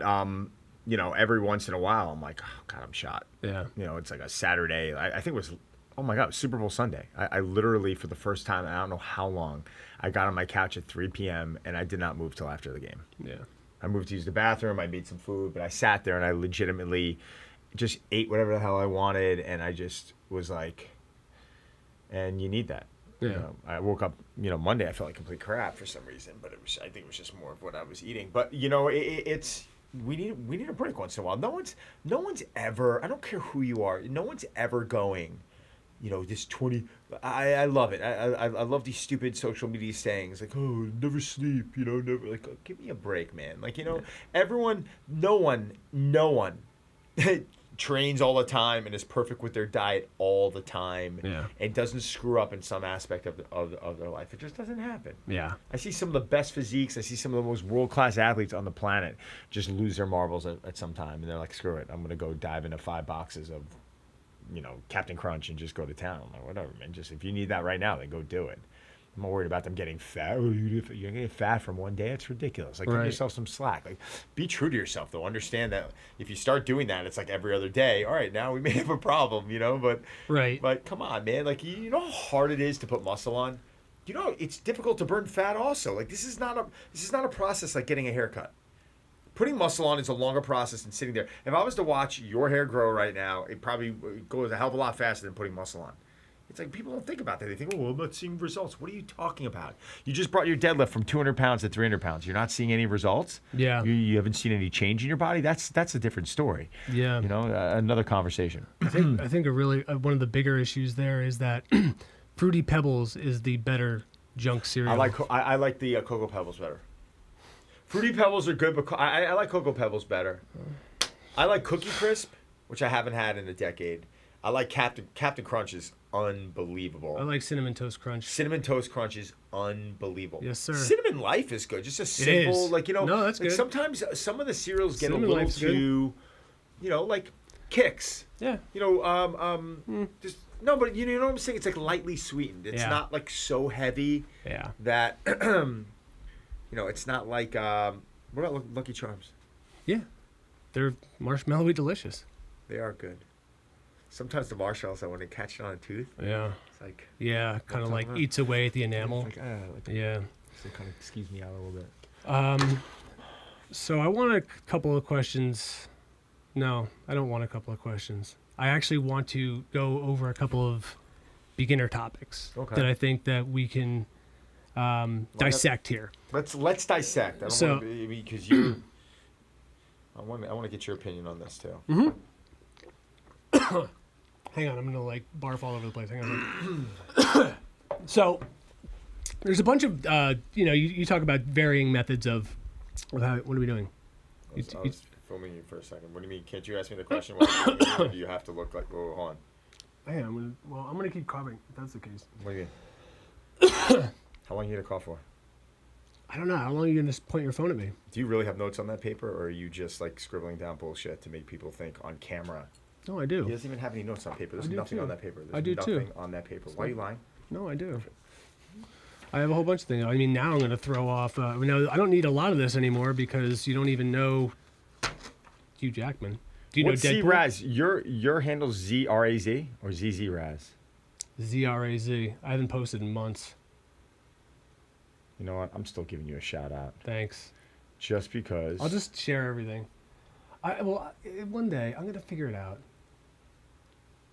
you know, every once in a while, I'm like, oh God, I'm shot. Yeah. You know, it's like a Saturday. I think it was, oh my God, it was Super Bowl Sunday. I literally, for the first time, I don't know how long, I got on my couch at 3 p.m. and I did not move till after the game. Yeah. I moved to use the bathroom. I made some food, but I sat there and I legitimately just ate whatever the hell I wanted, and I just was like, and you need that. Yeah. You know, I woke up, you know, Monday, I felt like complete crap for some reason, but I think it was just more of what I was eating. But you know, we need a break once in a while. No one's ever, I don't care who you are, no one's ever going, you know, this 20, I love it. I love these stupid social media sayings like, oh, never sleep, you know, never, like, oh, give me a break, man. Like, you know, everyone, no one trains all the time and is perfect with their diet all the time, and doesn't screw up in some aspect of their life. It just doesn't happen. Yeah. I see some of the best physiques. I see some of the most world-class athletes on the planet just lose their marbles at some time, and they're like, screw it, I'm going to go dive into 5 boxes of, you know, Captain Crunch and just go to town. I'm like, whatever, man. Just if you need that right now, then go do it. I'm not worried about them getting fat. Oh, you're going to get fat from one day? It's ridiculous. Like, give yourself some slack. Like, be true to yourself, though. Understand that if you start doing that, it's like every other day. All right, now we may have a problem, you know? But come on, man. Like, you know how hard it is to put muscle on? You know, it's difficult to burn fat also. Like, this is not a process like getting a haircut. Putting muscle on is a longer process than sitting there. If I was to watch your hair grow right now, it probably goes a hell of a lot faster than putting muscle on. It's like people don't think about that. They think, oh, I'm not seeing results. What are you talking about? You just brought your deadlift from 200 pounds to 300 pounds. You're not seeing any results? Yeah. You haven't seen any change in your body? That's a different story. Yeah. You know, another conversation. I think a really one of the bigger issues there is that Fruity Pebbles is the better junk cereal. I like the Cocoa Pebbles better. Fruity Pebbles are good, but I like Cocoa Pebbles better. I like Cookie Crisp, which I haven't had in a decade. I like Captain Crunch is unbelievable. I like Cinnamon Toast Crunch. Cinnamon Toast Crunch is unbelievable. Yes, sir. Cinnamon Life is good. Just a simple, like, you know. No, that's like good. Sometimes some of the cereals get Cinnamon a little Life's too, you know, like Kix. Yeah. You know, just no, but you know what I'm saying? It's like lightly sweetened. It's not like so heavy. Yeah. That, you know, it's not like what about Lucky Charms? Yeah. They're marshmallowy delicious. They are good. Sometimes the marshmallows, when they catch it on a tooth, yeah, it's like kind of like eats away at the enamel. It's like, yeah, so it kind of skews me out a little bit. So I want a couple of questions. No, I don't want a couple of questions. I actually want to go over a couple of beginner topics that I think that we can dissect here. Let's dissect. I don't want to be, because you. I want to get your opinion on this too. Mm-hmm. Hang on, I'm gonna like barf all over the place. Hang on. So there's a bunch of you know, you talk about varying methods of what are we doing? I was filming you for a second. What do you mean? Can't you ask me the question? Or do you have to look like? Oh, hold on. Hang on. I'm gonna keep coughing. If that's the case. What do you mean? How long you need to cough for? I don't know. How long are you going to point your phone at me? Do you really have notes on that paper, or are you just like scribbling down bullshit to make people think on camera? No, I do. He doesn't even have any notes on paper. There's nothing on that paper. There's I do nothing too. on that paper. Why are you lying? No, I do. I have a whole bunch of things. I mean, now I'm going to throw off. No, I don't need a lot of this anymore because you don't even know Hugh Jackman. Do you What's know Deadpool? Z-Raz? Your handle's Z-R-A-Z or Z-Z-Raz? Z-R-A-Z. I haven't posted in months. You know what? I'm still giving you a shout out. Thanks. Just because. I'll just share everything. One day I'm gonna figure it out.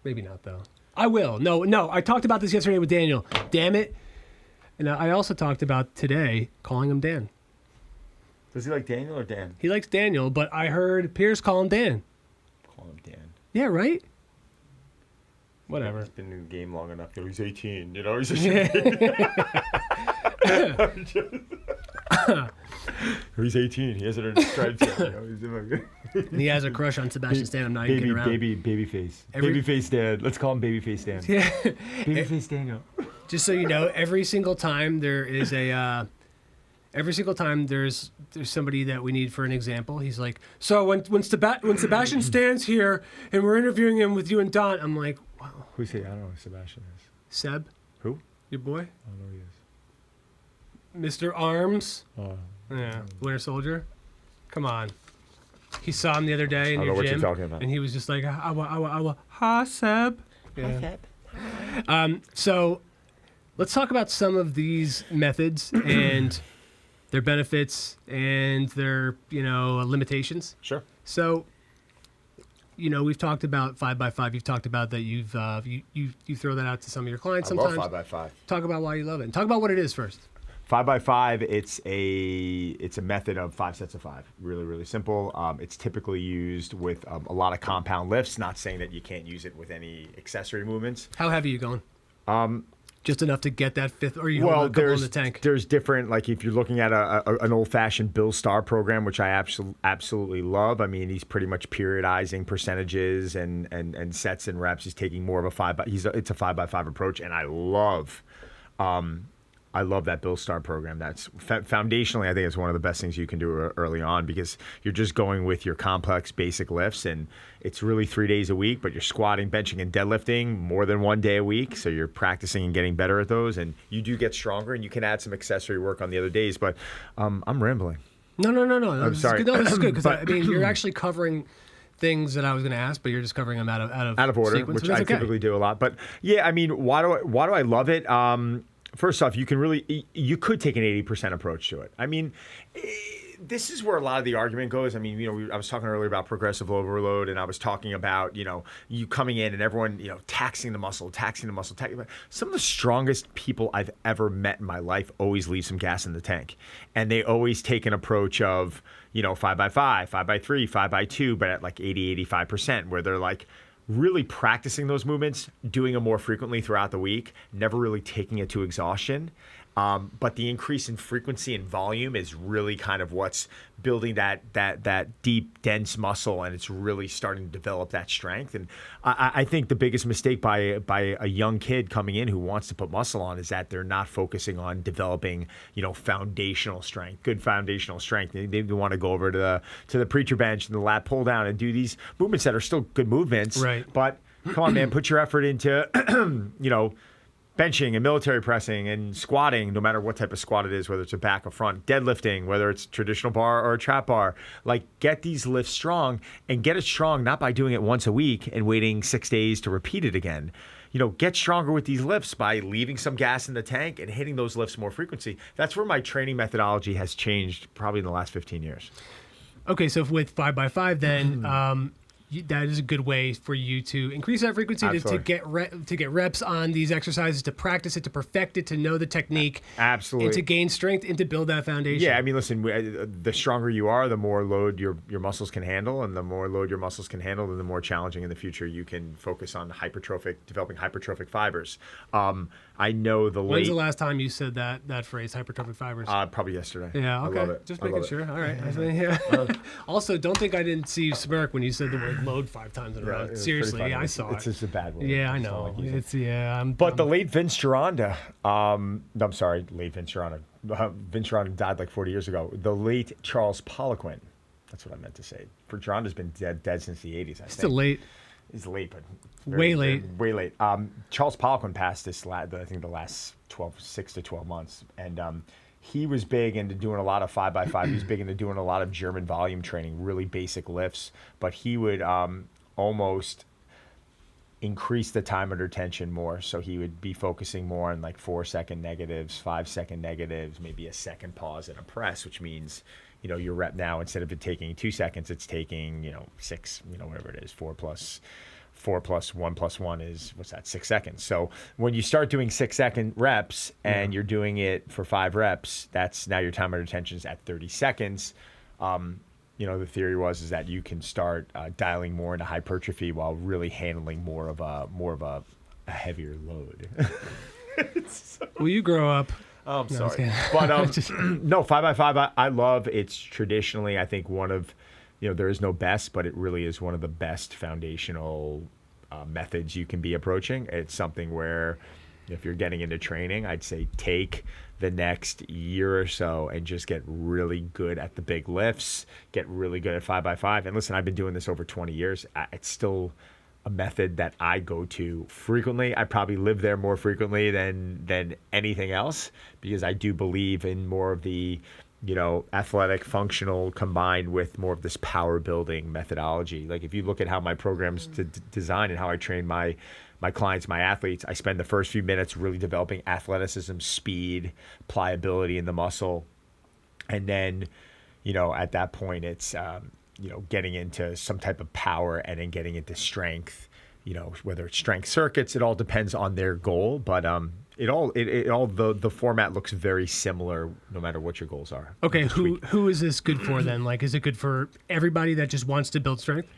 Maybe not though. I will. No. I talked about this yesterday with Daniel. Damn it. And I also talked about today calling him Dan. Does he like Daniel or Dan? He likes Daniel, but I heard Pierce call him Dan. Call him Dan. Yeah, right? Whatever. He's been in the game long enough. He's 18. You know, he's just. He's 18. He has it in his stripes. And he has a crush on Sebastian Stan. I'm not even kidding around. Babyface. Babyface Dan. Let's call him Babyface Dan. Yeah. Babyface Daniel. Just so you know, every single time there's somebody that we need for an example. He's like, so when Sebastian Stan's here and we're interviewing him with you and Don, I'm like, wow. Who's he? I don't know who Sebastian is. Seb? Who? Your boy? I don't know who he is. Mr. Arms? Oh. Yeah. Winter Soldier? Come on. He saw him the other day in I don't your know what gym, you're talking about. and he was just like, ha, Seb. Yeah. Hi, Seb. So let's talk about some of these methods and their benefits and their, limitations. Sure. So, we've talked about 5x5. You've talked about that. You throw that out to some of your clients sometimes. I love 5x5. Talk about why you love it. And talk about what it is first. 5x5, it's a method of 5 sets of 5. Really, really simple. It's typically used with a lot of compound lifts. Not saying that you can't use it with any accessory movements. How heavy are you going? Just enough to get that fifth, or you hold a couple in the tank? There's different, like if you're looking at an old-fashioned Bill Starr program, which I absolutely love. I mean, he's pretty much periodizing percentages and sets and reps. He's taking more of a it's a 5x5 approach, and I love that Bill Starr program. That's foundationally, I think it's one of the best things you can do early on because you're just going with your complex basic lifts, and it's really 3 days a week, but you're squatting, benching, and deadlifting more than 1 day a week. So you're practicing and getting better at those, and you do get stronger, and you can add some accessory work on the other days. But I'm rambling. No. I'm sorry. No, this is good because you're actually covering things that I was going to ask, but you're just covering them out of order, sequence, which I typically do a lot. But yeah, I mean, why do I love it? First off, you could take an 80% approach to it. I mean, this is where a lot of the argument goes. I mean, I was talking earlier about progressive overload, and I was talking about, you coming in and everyone, taxing the muscle. Some of the strongest people I've ever met in my life always leave some gas in the tank. And they always take an approach of, 5x5, 5x3, 5x2, but at like 80, 85%, where they're like, really practicing those movements, doing them more frequently throughout the week, never really taking it to exhaustion. But the increase in frequency and volume is really kind of what's building that deep, dense muscle, and it's really starting to develop that strength. And I think the biggest mistake by a young kid coming in who wants to put muscle on is that they're not focusing on developing, foundational strength, good foundational strength. They want to go over to the preacher bench and the lat pull down and do these movements that are still good movements. Right. But come on, man, put your effort into, benching and military pressing and squatting, no matter what type of squat it is, whether it's a back or front, deadlifting, whether it's traditional bar or a trap bar. Like, get these lifts strong, and get it strong not by doing it once a week and waiting 6 days to repeat it again. Get stronger with these lifts by leaving some gas in the tank and hitting those lifts more frequency. That's where my training methodology has changed probably in the last 15 years. Okay, so with 5x5, then that is a good way for you to increase that frequency, to get reps on these exercises, to practice it, to perfect it, to know the technique. Absolutely. And to gain strength and to build that foundation. Yeah, I mean, listen, the stronger you are, the more load your muscles can handle, and the more load your muscles can handle, then the more challenging in the future you can focus on developing hypertrophic fibers. I know When's the last time you said that phrase, hypertrophic fibers? Probably yesterday. Yeah, okay. I love it. Just making sure. All right. Also, don't think I didn't see you smirk when you said the word like load 5 times in a row. it's Seriously, pretty funny. yeah, I saw it. It's just a bad word. Yeah, I just don't know. like using it. It's yeah. But the late Vince Gironda, I'm sorry, late Vince Gironda. Vince Gironda died like 40 years ago. The late Charles Poliquin. That's what I meant to say. For Gironda's been dead since the 80s, I think. Still late. He's late, but Way late. Way late. Charles Poliquin passed I think the last 6 to 12 months. And he was big into doing a lot of 5x5. He was big into doing a lot of German volume training, really basic lifts. But he would almost increase the time under tension more. So he would be focusing more on like 4-second negatives, 5-second negatives, maybe a second pause and a press, which means, your rep now, instead of it taking 2 seconds, it's taking, 6, whatever it is, 4 plus 1 plus 1 is, 6 seconds. So when you start doing 6-second reps and you're doing it for 5 reps, that's now your time under tension is at 30 seconds. The theory is that you can start dialing more into hypertrophy while really handling more of a heavier load. Will you grow up? Oh, I'm sorry. But no, 5x5 I love. It's traditionally, I think, one of, there is no best, but it really is one of the best foundational methods you can be approaching. It's something where if you're getting into training, I'd say take the next year or so and just get really good at the big lifts, get really good at 5x5. And listen, I've been doing this over 20 years. It's still a method that I go to frequently. I probably live there more frequently than anything else, because I do believe in more of the, athletic, functional, combined with more of this power building methodology. Like if you look at how my program's designed and how I train my clients, my athletes, I spend the first few minutes really developing athleticism, speed, pliability in the muscle. And then, at that point it's, getting into some type of power and then getting into strength, whether it's strength circuits, it all depends on their goal. But the format looks very similar no matter what your goals are. Okay, who is this good for then? Like, is it good for everybody that just wants to build strength?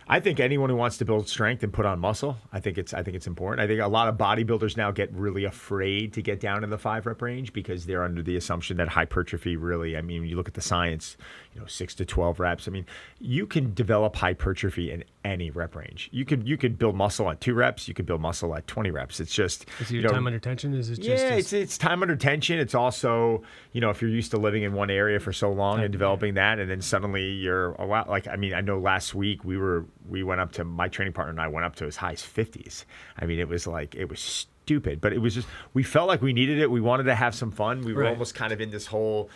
I think anyone who wants to build strength and put on muscle, I think it's important. I think a lot of bodybuilders now get really afraid to get down in the 5-rep range because they're under the assumption that hypertrophy really, when you look at the science, 6 to 12 reps. You can develop hypertrophy in any rep range. You could build muscle at 2 reps. You could build muscle at 20 reps. It's just, is it your time under tension? Is it just? Yeah, it's time under tension. It's also, if you're used to living in one area for so long and developing that, and then suddenly you're a lot. Like, I know last week we went up to, my training partner and I went up to as high as 50s. It was stupid, but it was just, we felt like we needed it. We wanted to have some fun. We were almost kind of in this whole,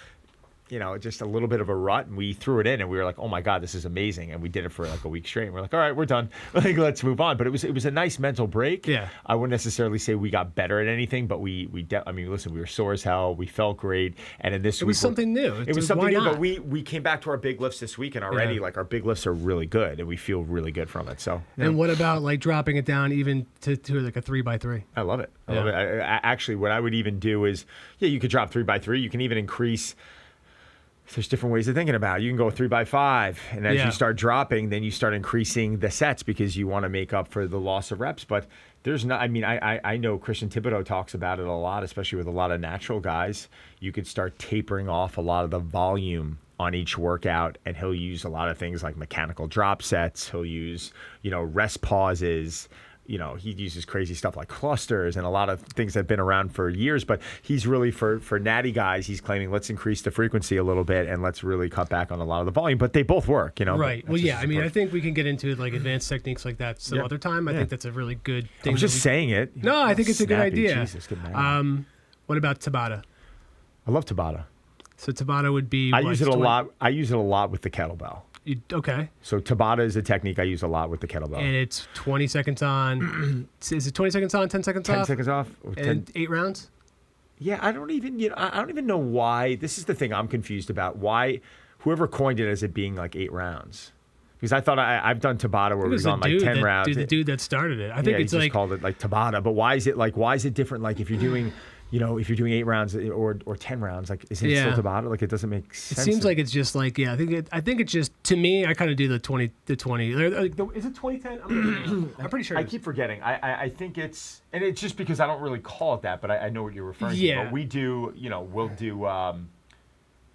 just a little bit of a rut, and we threw it in and we were like, oh my God, this is amazing. And we did it for like a week straight. And we're like, all right, we're done. Let's move on. But it was a nice mental break. Yeah. I wouldn't necessarily say we got better at anything, but listen, we were sore as hell. We felt great. And in this week, it was something new. It was something new, but we came back to our big lifts this week, and already like our big lifts are really good and we feel really good from it. So. And what about like dropping it down even to like a 3x3? I love it. I love it. Actually, what I would even do is, you could drop 3x3. You can even increase. There's different ways of thinking about it. You can go 3x5, and as you start dropping, then you start increasing the sets because you want to make up for the loss of reps. But there's not, I know Christian Thibodeau talks about it a lot, especially with a lot of natural guys. You could start tapering off a lot of the volume on each workout, and he'll use a lot of things like mechanical drop sets. He'll use, rest pauses. He uses crazy stuff like clusters and a lot of things that have been around for years, but he's really for natty guys, he's claiming let's increase the frequency a little bit and let's really cut back on a lot of the volume, but they both work, Right. Well, yeah, I think we can get into like advanced techniques like that some other time. I think that's a really good thing. I was just saying it. No, I think it's a good idea. Jesus, good man. What about Tabata? I love Tabata. So Tabata would be I use it a lot. I use it a lot with the kettlebell. Okay. So Tabata is a technique I use a lot with the kettlebell. And it's 20 seconds on. Is it 20 seconds on, 10 seconds off? 10 seconds off. And 8 rounds? Yeah, I don't even know why. This is the thing I'm confused about. Why whoever coined it as it being like 8 rounds. Because I thought I've done Tabata where we've gone like 10 rounds. The dude that started it. I think it's he like just called it like Tabata. But why is it different? Like if you're doing if you're doing 8 rounds or 10 rounds, like is it still Tabata? Like it doesn't make sense. It seems like it's just like I think it's just, to me, I kind of do the 20. Is it 2010? I'm pretty sure. I keep forgetting. I think it's, and it's just because I don't really call it that, but I know what you're referring to. But we do, we'll do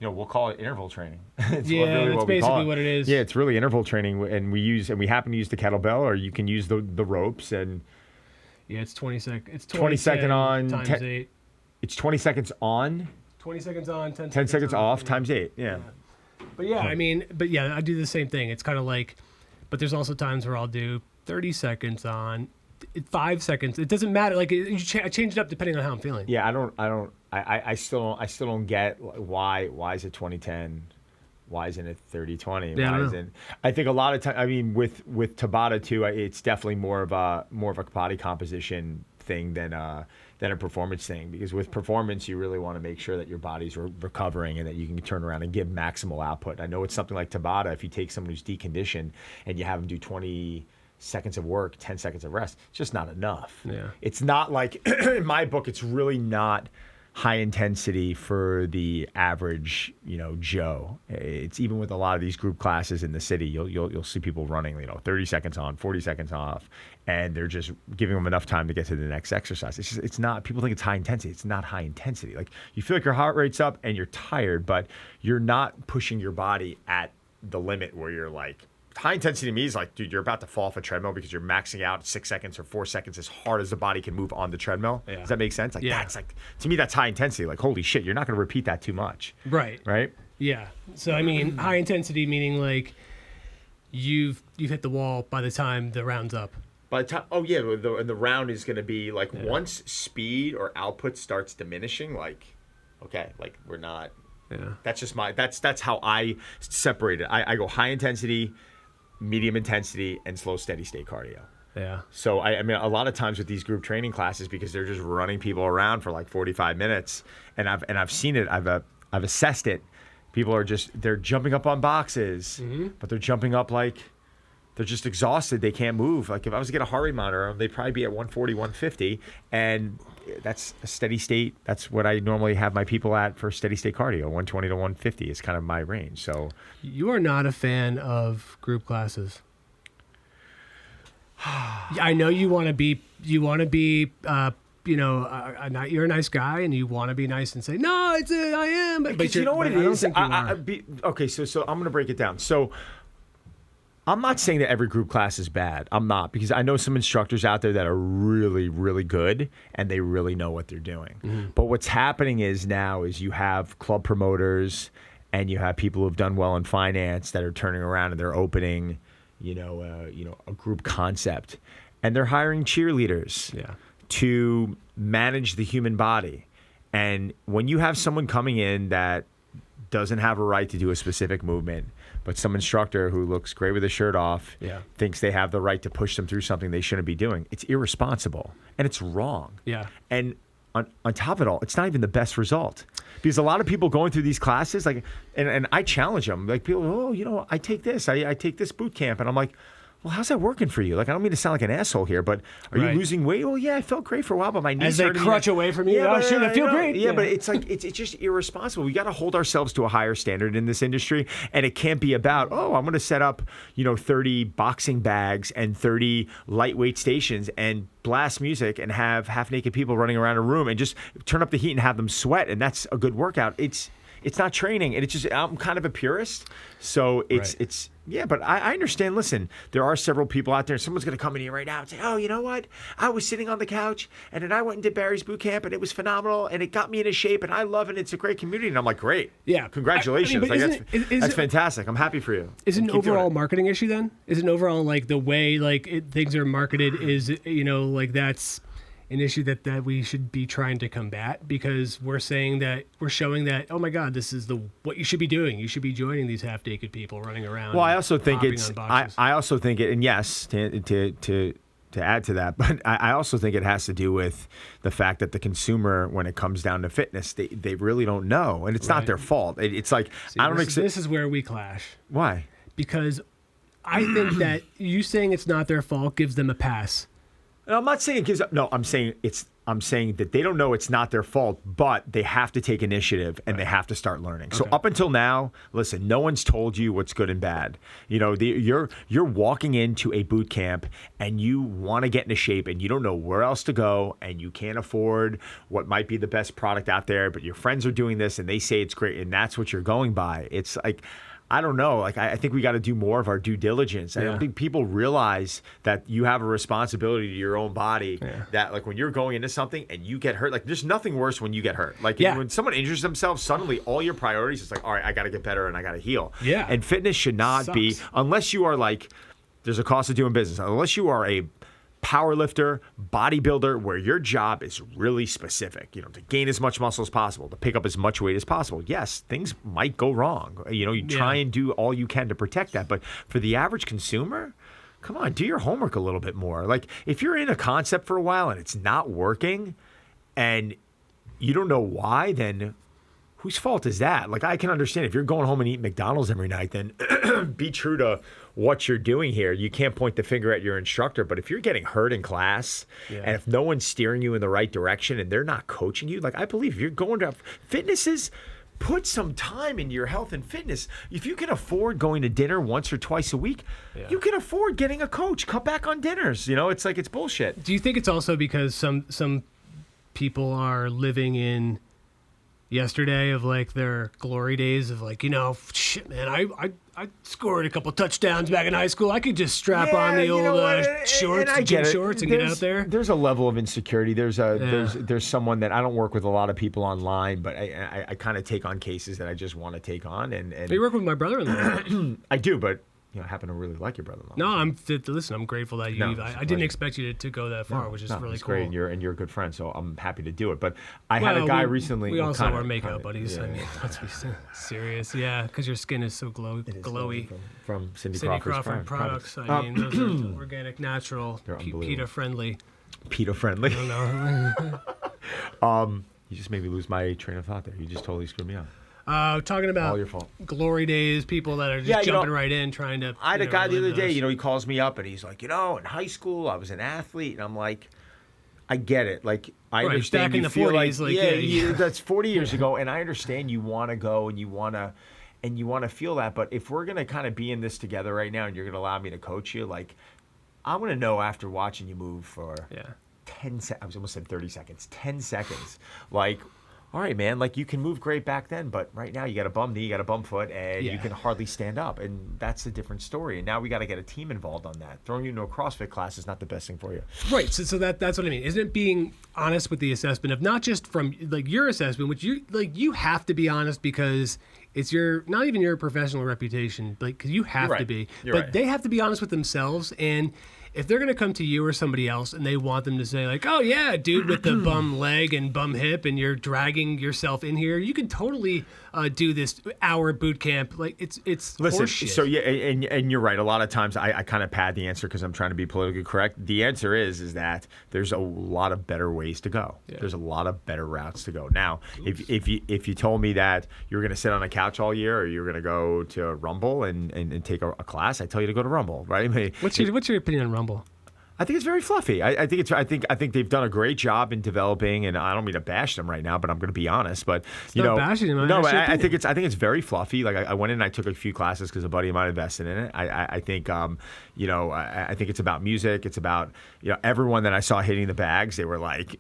we'll call it interval training. It's that's basically what it is. Yeah, it's really interval training, and we happen to use the kettlebell, or you can use the ropes, and it's 20 seconds. It's 20 second on times 8. It's 20 seconds on. 20 seconds on, 10 seconds off times 8. Yeah. But I do the same thing. It's kind of like, but there's also times where I'll do 30 seconds on, 5 seconds. It doesn't matter. Like I change it up depending on how I'm feeling. Yeah, I still don't get why is it 20-10? Why isn't it 30-20? Yeah, I think a lot of time. I mean, with Tabata too, it's definitely more of a body composition thing than a performance thing. Because with performance, you really want to make sure that your body's recovering and that you can turn around and give maximal output. I know it's something like Tabata. If you take someone who's deconditioned and you have them do 20 seconds of work, 10 seconds of rest, it's just not enough. Yeah. It's not like in my book, it's really not high intensity for the average, Joe. It's even with a lot of these group classes in the city, you'll see people running, 30 seconds on, 40 seconds off, and they're just giving them enough time to get to the next exercise. It's not, people think it's high intensity. It's not high intensity. Like, you feel like your heart rate's up and you're tired, but you're not pushing your body at the limit where you're like, high intensity to me is like, dude, you're about to fall off a treadmill because you're maxing out 6 seconds or 4 seconds as hard as the body can move on the treadmill. Yeah. Does that make sense? Like, that's like, to me, that's high intensity. Like, holy shit, you're not going to repeat that too much. Right. Right? Yeah. So, I mean, high intensity meaning like you've hit the wall by the time the round's up. By the time, and the round is going to be like, once speed or output starts diminishing, like, okay, like we're not. Yeah. That's just that's how I separate it. I go high intensity, medium intensity, and slow steady state cardio. Yeah. So I mean, a lot of times with these group training classes, because they're just running people around for like 45 minutes, and I've seen it. I've assessed it. People are they're jumping up on boxes, but they're jumping up like they're just exhausted. They can't move. Like, if I was to get a heart rate monitor, they'd probably be at 140, 150, and that's a steady state. That's what I normally have my people at for steady state cardio. 120 to 150 is kind of my range. So you are not a fan of group classes. I know you want to be. You're a nice guy, and you want to be nice and say, no, I am. But you know what it is? Okay, so I'm going to break it down. So I'm not saying that every group class is bad. I'm not, because I know some instructors out there that are really, really good, and they really know what they're doing. Mm-hmm. But what's happening is you have club promoters, and you have people who've done well in finance that are turning around and they're opening, a group concept, and they're hiring cheerleaders to manage the human body. And when you have someone coming in that doesn't have a right to do a specific movement, but some instructor who looks great with his shirt off thinks they have the right to push them through something they shouldn't be doing, it's irresponsible and it's wrong. Yeah. And on top of it all, it's not even the best result, because a lot of people going through these classes, like, and I challenge them, like, people, I take this, I take this boot camp, and I'm like, well, how's that working for you? Like, I don't mean to sound like an asshole here, but are you losing weight? Well, yeah, I felt great for a while, but my knees as they crutch away from you. I feel great. Yeah, but it's like it's just irresponsible. We got to hold ourselves to a higher standard in this industry, and it can't be about, I'm going to set up 30 boxing bags and 30 lightweight stations and blast music and have half naked people running around a room and just turn up the heat and have them sweat, and that's a good workout. It's not training, and it's just, I'm kind of a purist, so it's. Yeah, but I understand. Listen, there are several people out there. Someone's going to come in here right now and say, oh, you know what? I was sitting on the couch, and then I went and did Barry's boot camp, and it was phenomenal, and it got me into shape, and I love it. It's a great community. And I'm like, great. Yeah. Congratulations. That's fantastic. I'm happy for you. Is it an overall marketing issue then? Is it an overall, like, the way, like, things are marketed is, like, that's an issue that we should be trying to combat, because we're showing that, oh my God, this is what you should be doing. You should be joining these half naked people running around. Well, I also think I also think it, and yes, to add to that, but I also think it has to do with the fact that the consumer, when it comes down to fitness, they really don't know, and it's not their fault. It's like, this is where we clash. Why? Because I think that you saying it's not their fault gives them a pass. And I'm not saying I'm saying that they don't know it's not their fault, but they have to take initiative and they have to start learning. So up until now, listen, no one's told you what's good and bad. You know, you're walking into a boot camp and you want to get into shape and you don't know where else to go and you can't afford what might be the best product out there, but your friends are doing this and they say it's great and that's what you're going by. It's like, I don't know. Like, I think we got to do more of our due diligence. I don't think people realize that you have a responsibility to your own body. Yeah. That, like, when you're going into something and you get hurt, like, there's nothing worse when you get hurt. Like, when someone injures themselves, suddenly all your priorities is like, all right, I got to get better and I got to heal. Yeah. And fitness should not be, unless you are like, there's a cost of doing business. Unless you are a power lifter, bodybuilder, where your job is really specific, you know, to gain as much muscle as possible, to pick up as much weight as possible. Yes, things might go wrong. You know, you try and do all you can to protect that. But for the average consumer, come on, do your homework a little bit more. Like, if you're in a concept for a while and it's not working and you don't know why, then whose fault is that? Like, I can understand if you're going home and eating McDonald's every night, then be true to what you're doing here. You can't point the finger at your instructor, but if you're getting hurt in class and if no one's steering you in the right direction and they're not coaching you, like, I believe if you're going to fitnesses, put some time into your health and fitness. If you can afford going to dinner once or twice a week, you can afford getting a coach. Cut back on dinners. You know, it's like, it's bullshit. Do you think it's also because some people are living in yesterday of like their glory days of like, you know, shit, man, I scored a couple touchdowns back in high school. I could just strap on the old shorts, gym shorts, and get out there. There's a level of insecurity. There's someone that I don't work with a lot of people online, but I kind of take on cases that I just want to take on. And you work with my brother-in-law. I do, but you know, I happen to really like your brother-in-law. No, I'm grateful that you. I didn't expect you to go that far, which is really cool. Great, and you're a good friend, so I'm happy to do it. But I had a guy recently. We also wear makeup buddies. I mean, let's be serious. Yeah, because your skin is so glowy. From Cindy Crawford products. I mean, those are organic, natural, PETA friendly. PETA friendly. No. You just made me lose my train of thought there. You just totally screwed me up. Talking about all your fault. Glory days, people that are just jumping right in, trying to. I had a guy the other day, you know, he calls me up and he's like, you know, in high school I was an athlete, and I'm like, I get it. Like, I understand. Back in the 40s, that's 40 years ago, and I understand you want to go and you want to feel that, but if we're gonna kind of be in this together right now, and you're gonna allow me to coach you, like, I want to know after watching you move for 10 seconds. I was almost said 30 seconds. 10 seconds, like. All right, man, like, you can move great back then, but right now you got a bum knee, you got a bum foot, and you can hardly stand up. And that's a different story. And now we got to get a team involved on that. Throwing you into a CrossFit class is not the best thing for you. Right. So that's what I mean. Isn't it being honest with the assessment of not just from like your assessment, which you have to be honest because it's not even your professional reputation, like, because you have to be. But they have to be honest with themselves. And if they're going to come to you or somebody else and they want them to say like, oh yeah, dude with the bum leg and bum hip and you're dragging yourself in here, you can totally do this hour boot camp. Like, it's listen, horseshit. So yeah, and you're right. A lot of times I kind of pad the answer because I'm trying to be politically correct. The answer is that there's a lot of better ways to go. Yeah. There's a lot of better routes to go. Now, if you told me that you're going to sit on a couch all year or you're going to go to Rumble and take a class, I tell you to go to Rumble, right? I mean, what's your opinion on Rumble? I think it's very fluffy. I think they've done a great job in developing, and I don't mean to bash them right now, but I'm going to be honest. But bashing them. No, I think it's very fluffy. Like, I went in and I took a few classes because a buddy of mine invested in it. I think I think it's about music. It's about everyone that I saw hitting the bags. They were like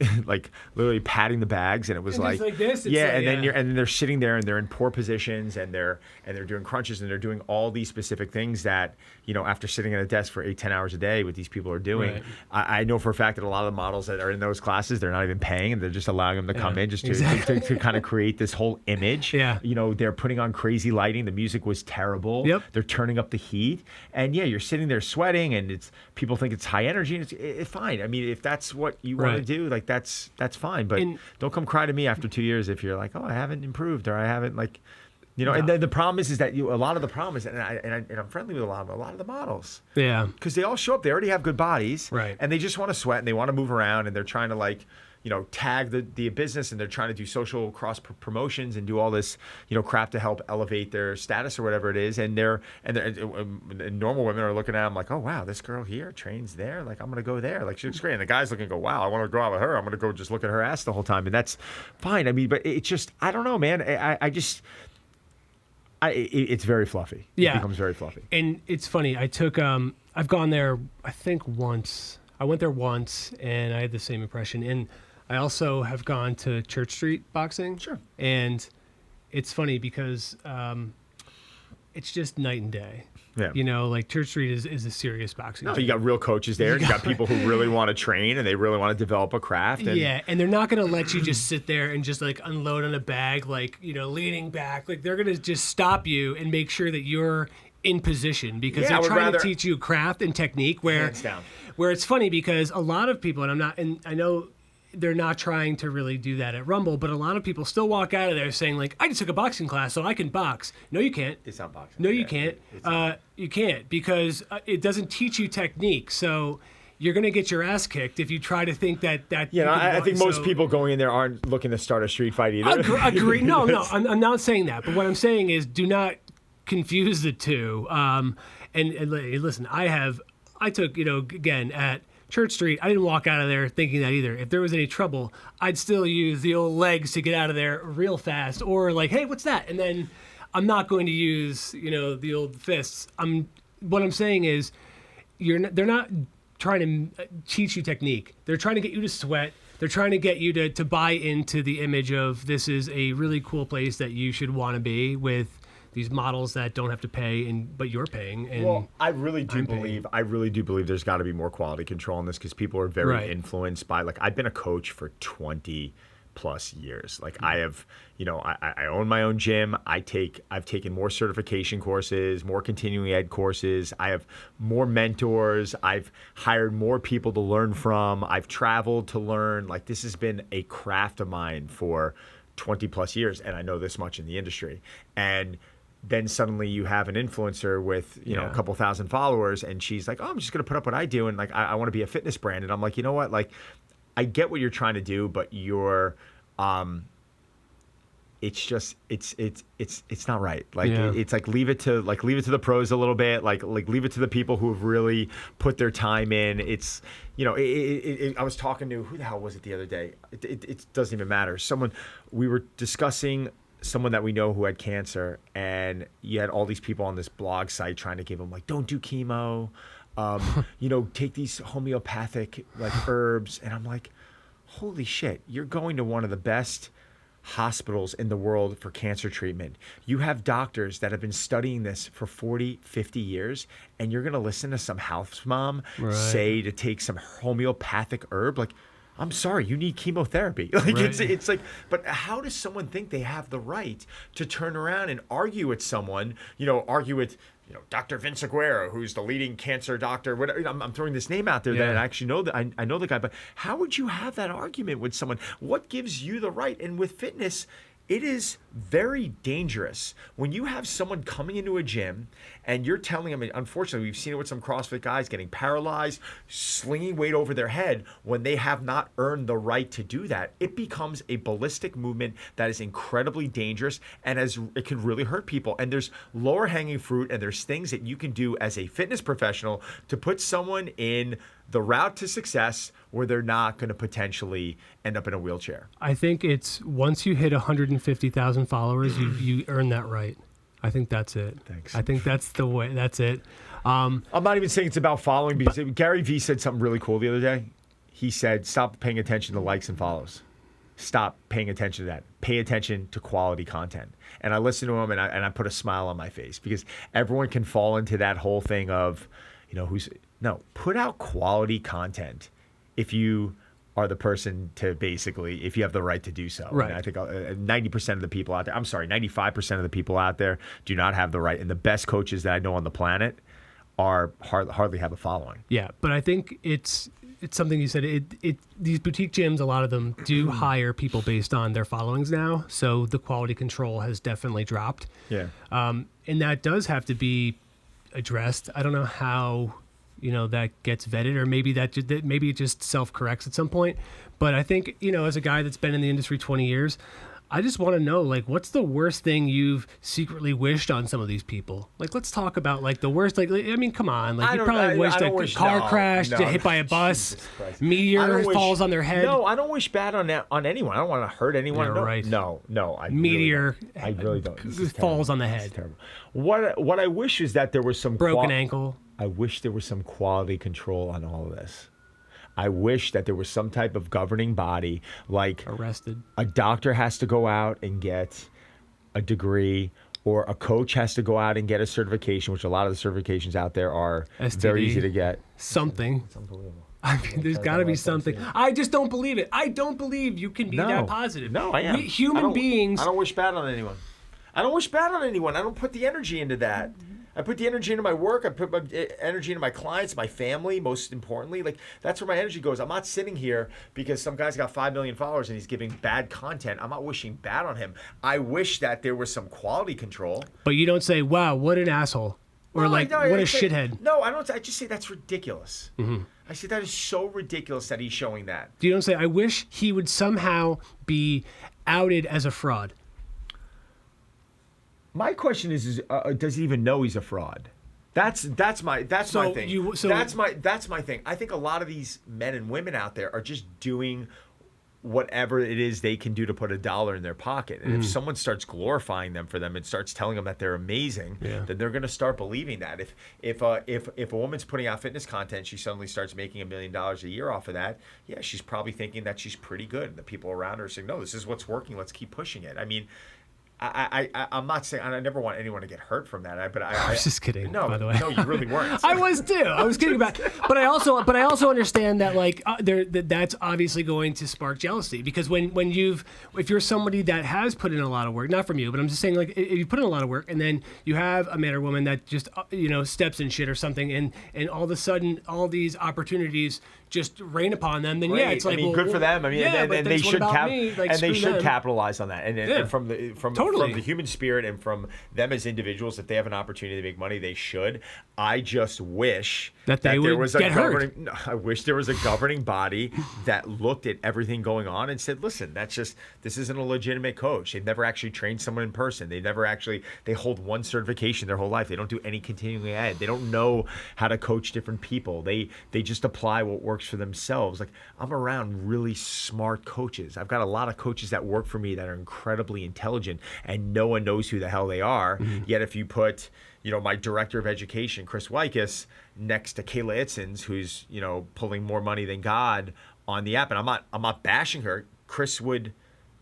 literally patting the bags, and it was like this. Then they're sitting there and they're in poor positions and they're doing crunches and they're doing all these specific things that after sitting at a desk for 8-10 hours a day, what these people are doing. Right. I know for a fact that a lot of the models that are in those classes, they're not even paying, and they're just allowing them to come in just to kind of create this whole image. Yeah. They're putting on crazy lighting. The music was terrible. Yep. They're turning up the heat, and you're sitting there sweating, and people think it's high energy, and it's fine. I mean, if that's what you want to do, like that's fine. But don't come cry to me after 2 years if you're like, oh, I haven't improved or I haven't like. And the problem is that a lot of the problem is, and I'm friendly with a lot of the models. Yeah. Because they all show up, they already have good bodies. Right. And they just want to sweat and they want to move around and they're trying to tag the business, and they're trying to do social cross promotions and do all this, crap to help elevate their status or whatever it is. And normal women are looking at them like, oh wow, this girl here trains there. Like, I'm gonna go there. Like, she looks great. And the guy's looking, go, wow, I want to go out with her. I'm gonna go just look at her ass the whole time, and that's fine. I mean, but it's just, I don't know, man. It's very fluffy. Yeah. It becomes very fluffy. And it's funny. I've gone there, I think once. I went there once, and I had the same impression. And I also have gone to Church Street boxing. Sure. And it's funny because it's just night and day. Yeah. Like Church Street is a serious boxing No, gym. you got real coaches there. You got people who really want to train, and they really want to develop a craft. And yeah, and they're not going to let you just sit there and just like unload on a bag, like, leaning back. Like, they're going to just stop you and make sure that you're in position, because they're trying to teach you craft and technique where it's funny because a lot of people, and I know they're not trying to really do that at Rumble, but a lot of people still walk out of there saying like, I just took a boxing class, so I can box. No, you can't. It's not boxing. No, you can't. You can't, because it doesn't teach you technique. So you're going to get your ass kicked if you try to think that. I think most people going in there aren't looking to start a street fight either. Agree. No, I'm not saying that. But what I'm saying is, do not confuse the two. And listen, I took, again, at Church Street, I didn't walk out of there thinking that either. If there was any trouble, I'd still use the old legs to get out of there real fast, or like, hey, what's that? And then I'm not going to use, the old fists. What I'm saying is, they're not trying to teach you technique. They're trying to get you to sweat. They're trying to get you to buy into the image of, this is a really cool place that you should want to be with these models that don't have to pay, but you're paying. And well, I really do believe there's got to be more quality control in this, because people are very influenced by, like, I've been a coach for 20 plus years. Like, I have, I own my own gym. I've taken more certification courses, more continuing ed courses. I have more mentors. I've hired more people to learn from. I've traveled to learn. Like, this has been a craft of mine for 20 plus years, and I know this much in the industry. And then suddenly you have an influencer with, a couple thousand followers, and she's like, oh, I'm just going to put up what I do. And like, I want to be a fitness brand. And I'm like, you know what? Like, I get what you're trying to do, but you're, it's just, it's not right. Like, it's like, leave it to the pros a little bit. Like leave it to the people who have really put their time in. It's, I was talking to, who the hell was it the other day? It doesn't even matter. We were discussing someone that we know who had cancer, and you had all these people on this blog site trying to give them like, don't do chemo, take these homeopathic like herbs. And I'm like, holy shit, you're going to one of the best hospitals in the world for cancer treatment. You have doctors that have been studying this for 40, 50 years, and you're going to listen to some house mom say to take some homeopathic herb? Like, I'm sorry, you need chemotherapy. Like, it's like, but how does someone think they have the right to turn around and argue with someone, argue with, Dr. Vince Aguero, who's the leading cancer doctor, whatever. I'm throwing this name out there that I actually know, that I know the guy, but how would you have that argument with someone? What gives you the right? And with fitness, it is very dangerous when you have someone coming into a gym and you're telling them, unfortunately, we've seen it with some CrossFit guys getting paralyzed, slinging weight over their head when they have not earned the right to do that. It becomes a ballistic movement that is incredibly dangerous, and it can really hurt people. And there's lower hanging fruit, and there's things that you can do as a fitness professional to put someone in the route to success where they're not going to potentially end up in a wheelchair. I think it's, once you hit 150,000 followers, you earn that right. I think that's it. Thanks. I think that's the way. That's it. I'm not even saying it's about following, because Gary Vee said something really cool the other day. He said, stop paying attention to likes and follows. Stop paying attention to that. Pay attention to quality content. And I listened to him, and I put a smile on my face, because everyone can fall into that whole thing of, put out quality content if you are the person to basically, if you have the right to do so. Right. And I think 90% of the people out there, 95% of the people out there do not have the right. And the best coaches that I know on the planet hardly have a following. Yeah, but I think it's something you said. These boutique gyms, a lot of them do hire people based on their followings now. So the quality control has definitely dropped. Yeah. And that does have to be addressed. I don't know how that gets vetted, or maybe maybe it just self-corrects at some point. But I think, as a guy that's been in the industry 20 years, I just want to know, like, what's the worst thing you've secretly wished on some of these people? Like, let's talk about, like, the worst. Like, I mean, come on. Like, you probably wished a car crash, get hit by a bus, meteor falls on their head. No, I don't wish bad on anyone. I don't want to hurt anyone. Yeah, no, right. No. Meteor I really don't. Falls on the head. Terrible. What I wish is that there was some broken ankle. I wish there was some quality control on all of this. I wish that there was some type of governing body, like arrested. A doctor has to go out and get a degree, or a coach has to go out and get a certification, which a lot of the certifications out there are STD, very easy to get. Something. It's unbelievable. I mean, there's got to be something. I just don't believe it. I don't believe you can be that positive. No, I am. Human beings. I don't wish bad on anyone. I don't put the energy into that. I put the energy into my work. I put my energy into my clients, my family, most importantly. Like, that's where my energy goes. I'm not sitting here because some guy's got 5 million followers and he's giving bad content. I'm not wishing bad on him. I wish that there was some quality control. But you don't say, wow, what an asshole. Or what a shithead. No, I don't. I just say that's ridiculous. Mm-hmm. I say that is so ridiculous that he's showing that. You don't say, I wish he would somehow be outed as a fraud. My question is does he even know he's a fraud? That's my thing. That's my thing. I think a lot of these men and women out there are just doing whatever it is they can do to put $1 in their pocket. And if someone starts glorifying them for them and starts telling them that they're amazing, then they're going to start believing that. If a woman's putting out fitness content, she suddenly starts making $1 million a year off of that. Yeah, she's probably thinking that she's pretty good. And the people around her are saying, no, this is what's working. Let's keep pushing it. I mean, I'm not saying, I never want anyone to get hurt from that. I was just kidding. No, by the way, no, you really weren't. I was too. I was kidding about it. But I also understand that, like, that's obviously going to spark jealousy, because if you're somebody that has put in a lot of work, not from you, but I'm just saying, like, if you put in a lot of work and then you have a man or woman that just steps in shit or something, and all of a sudden all these opportunities just rain upon them, then it's like, good for them. I mean, and they should capitalize on that. And from the human spirit and from them as individuals, if they have an opportunity to make money, they should. I just wish that there was a governing. I wish there was a governing body that looked at everything going on and said, "Listen, this isn't a legitimate coach. They've never actually trained someone in person. They hold one certification their whole life. They don't do any continuing ed. They don't know how to coach different people. They just apply what works for themselves." Like, I'm around really smart coaches. I've got a lot of coaches that work for me that are incredibly intelligent, and no one knows who the hell they are. Mm-hmm. Yet if you put, my director of education, Chris Wykus, next to Kayla Itzens, who's, pulling more money than God on the app, and I'm not bashing her. Chris would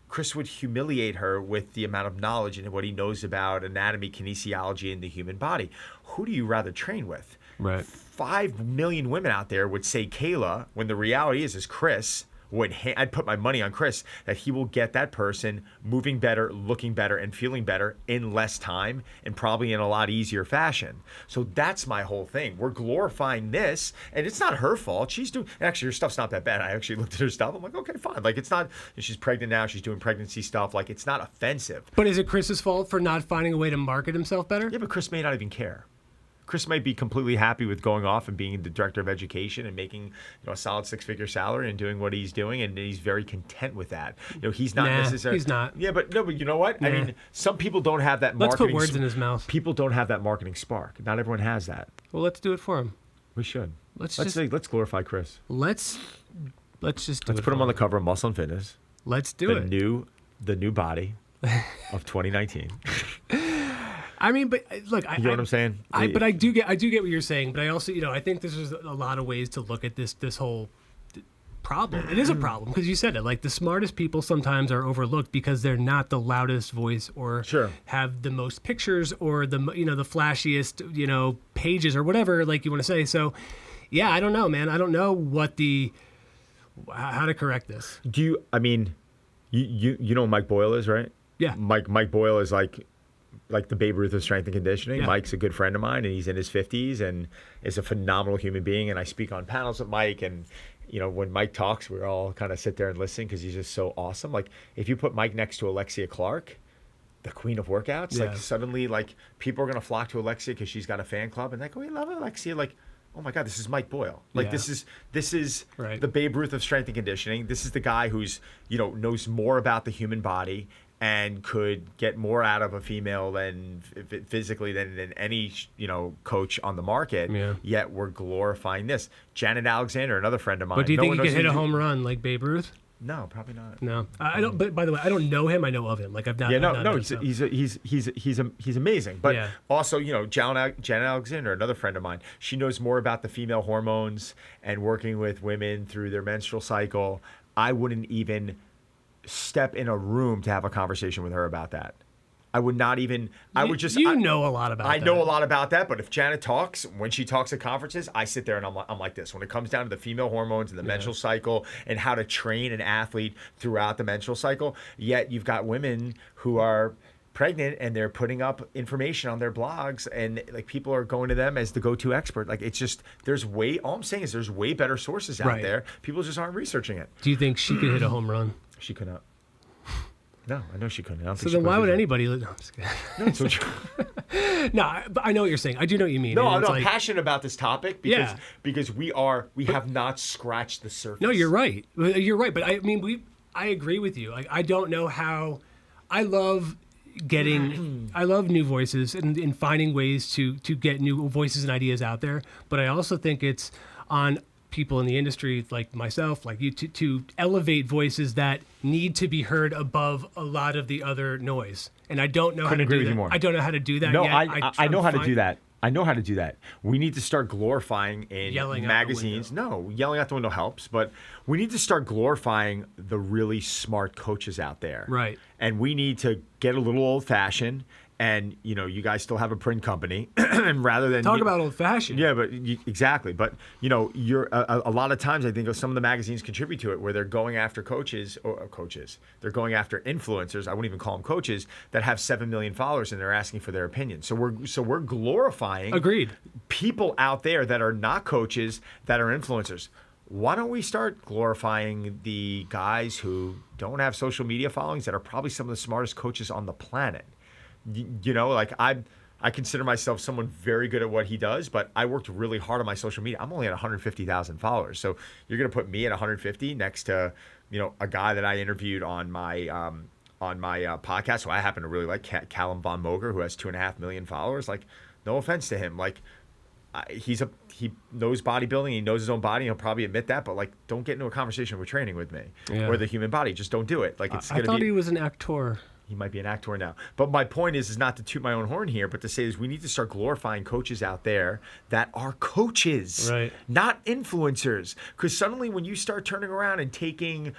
humiliate her with the amount of knowledge and what he knows about anatomy, kinesiology, and the human body. Who do you rather train with? Right. 5 million women out there would say Kayla, when the reality is Chris I'd put my money on Chris, that he will get that person moving better, looking better, and feeling better in less time, and probably in a lot easier fashion. So that's my whole thing. We're glorifying this, and it's not her fault. Actually, her stuff's not that bad. I actually looked at her stuff. I'm like, okay, fine. Like, it's not, she's pregnant now. She's doing pregnancy stuff. Like, it's not offensive. But is it Chris's fault for not finding a way to market himself better? Yeah, but Chris may not even care. Chris might be completely happy with going off and being the director of education and making a solid 6-figure salary and doing what he's doing, and he's very content with that. He's not necessarily. He's not. Yeah, but you know what? Nah. I mean, some people don't have that marketing. Let's put words in his mouth. People don't have that marketing spark. Not everyone has that. Well, let's do it for him. We should. Let's glorify Chris. Let's put him on the cover of Muscle and Fitness. Let's do it. The new body of 2019. I mean, but look, you know what I'm saying? I do get what you're saying, but I also, I think there's a lot of ways to look at this whole problem. It is a problem because you said it. Like, the smartest people sometimes are overlooked because they're not the loudest voice or have the most pictures or the the flashiest pages or whatever, like you want to say. So, yeah, I don't know, man. I don't know how to correct this. Do you? I mean, you know who Mike Boyle is, right? Yeah. Mike Boyle is like the Babe Ruth of strength and conditioning. Yeah. Mike's a good friend of mine, and he's in his 50s and is a phenomenal human being. And I speak on panels with Mike, and when Mike talks, we all kind of sit there and listen because he's just so awesome. Like, if you put Mike next to Alexia Clark, the queen of workouts, like, suddenly, like, people are gonna flock to Alexia because she's got a fan club, and they go, "We love Alexia." Like, oh my God, this is Mike Boyle. Like Yeah. this is Right. the Babe Ruth of strength and conditioning. This is the guy who's, knows more about the human body and could get more out of a female than physically than any, coach on the market. Yeah. Yet we're glorifying this. Janet Alexander, another friend of mine. But do you No think one he knows could hit who a you- home run like Babe Ruth? No, probably not. No, I don't. But by the way, I don't know him. I know of him. Like I've not. Yeah, I've no, not no. done stuff. He's amazing. But Yeah. also, Janet Alexander, another friend of mine. She knows more about the female hormones and working with women through their menstrual cycle. I wouldn't even step in a room to have a conversation with her about that. I would not even. I would just. You know a lot about. I that. know a lot about that, but if Janet talks, when she talks at conferences, I sit there and I'm like this. When it comes down to the female hormones and the menstrual cycle and how to train an athlete throughout the menstrual cycle, yet you've got women who are pregnant and they're putting up information on their blogs and like people are going to them as the go-to expert. Like it's just all I'm saying is there's way better sources out Right. there. People just aren't researching it. Do you think she could hit a home run? She could not. No, I know she couldn't. I don't So think she then why could. would anybody? No, I'm just kidding. No, so she- No, but I know what you're saying. I do know what you mean. No, And I'm it's not like- passionate about this topic because we have not scratched the surface. No, you're right. You're right. But I mean, I agree with you. Like, I don't know how. I love new voices and finding ways to get new voices and ideas out there. But I also think it's on people in the industry like myself, like you, to elevate voices that need to be heard above a lot of the other noise. And I don't know how to agree do with that. you more. I don't know how to do that No, yet. I know how to do that. I know how to do that. We need to start glorifying in Yelling out the magazines. No, yelling out the window helps, but we need to start glorifying the really smart coaches out there. Right. And we need to get a little old fashioned. And you guys still have a print company, and rather than Talk about old fashioned. yeah, but exactly. But you're a lot of times I think some of the magazines contribute to it where they're going after coaches. They're going after influencers. I wouldn't even call them coaches that have 7 million followers and they're asking for their opinion. So we're glorifying Agreed. people out there that are not coaches that are influencers. Why don't we start glorifying the guys who don't have social media followings that are probably some of the smartest coaches on the planet? Like I consider myself someone very good at what he does, but I worked really hard on my social media. I'm only at 150,000 followers. So you're going to put me at 150 next to, a guy that I interviewed on my podcast, who I happen to really like, Calum Von Moger, who has 2.5 million followers. Like, no offense to him. Like, he knows bodybuilding. He knows his own body. He'll probably admit that, but like, don't get into a conversation with training with me or the human body. Just don't do it. Like, it's I going to thought be. he was an actor. He might be an actor now. But my point is not to toot my own horn here, but to say is we need to start glorifying coaches out there that are coaches, Right. not influencers. Because suddenly when you start turning around and taking,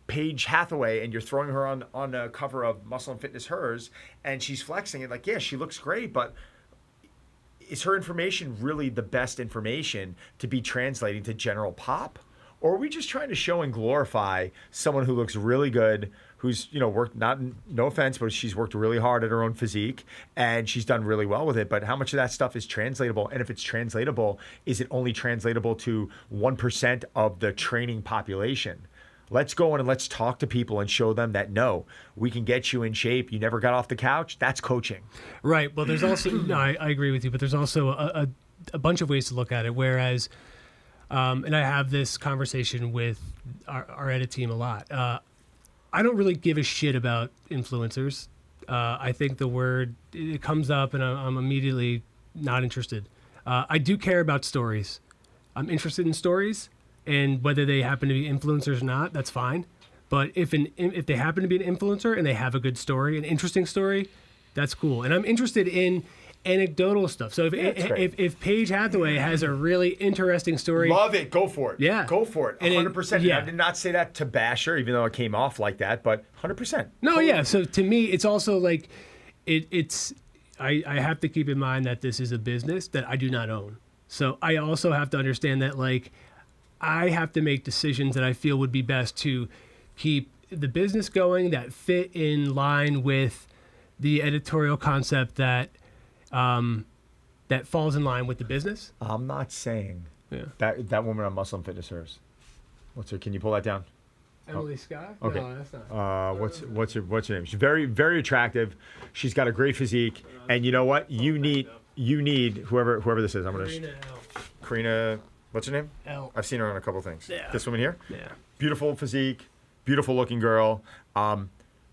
Paige Hathaway and you're throwing her on a cover of Muscle and Fitness Hers and she's flexing it, like, yeah, she looks great, but is her information really the best information to be translating to general pop? Or are we just trying to show and glorify someone who looks really good, who's, worked, no offense, but she's worked really hard at her own physique and she's done really well with it. But how much of that stuff is translatable? And if it's translatable, is it only translatable to 1% of the training population? Let's go in and let's talk to people and show them that, no, we can get you in shape. You never got off the couch. That's coaching. Right. Well, there's also, no, I agree with you, but there's also a bunch of ways to look at it. Whereas, and I have this conversation with our edit team a lot. I don't really give a shit about influencers. I think the word, it comes up and I'm immediately not interested. I do care about stories. I'm interested in stories, and whether they happen to be influencers or not, that's fine. But if they happen to be an influencer and they have a good story, an interesting story, that's cool. And I'm interested in anecdotal stuff. So if Paige Hathaway has a really interesting story, love it. Go for it. Yeah. Go for it. 100%. Yeah. I did not say that to bash her, even though it came off like that, but 100%. No, yeah. So to me, it's also like I have to keep in mind that this is a business that I do not own. So I also have to understand that like I have to make decisions that I feel would be best to keep the business going, that fit in line with the editorial concept that falls in line with the business. I'm not saying that woman on Muscle and Fitness Hers. What's her? Can you pull that down? Emily Scott? Okay. No, that's not. What's her name? She's very, very attractive. She's got a great physique, and you know what? You need you need whoever this is. I'm gonna Karina L. Karina. What's her name? L. I've seen her on a couple of things. Yeah. This woman here. Yeah. Beautiful physique, beautiful looking girl.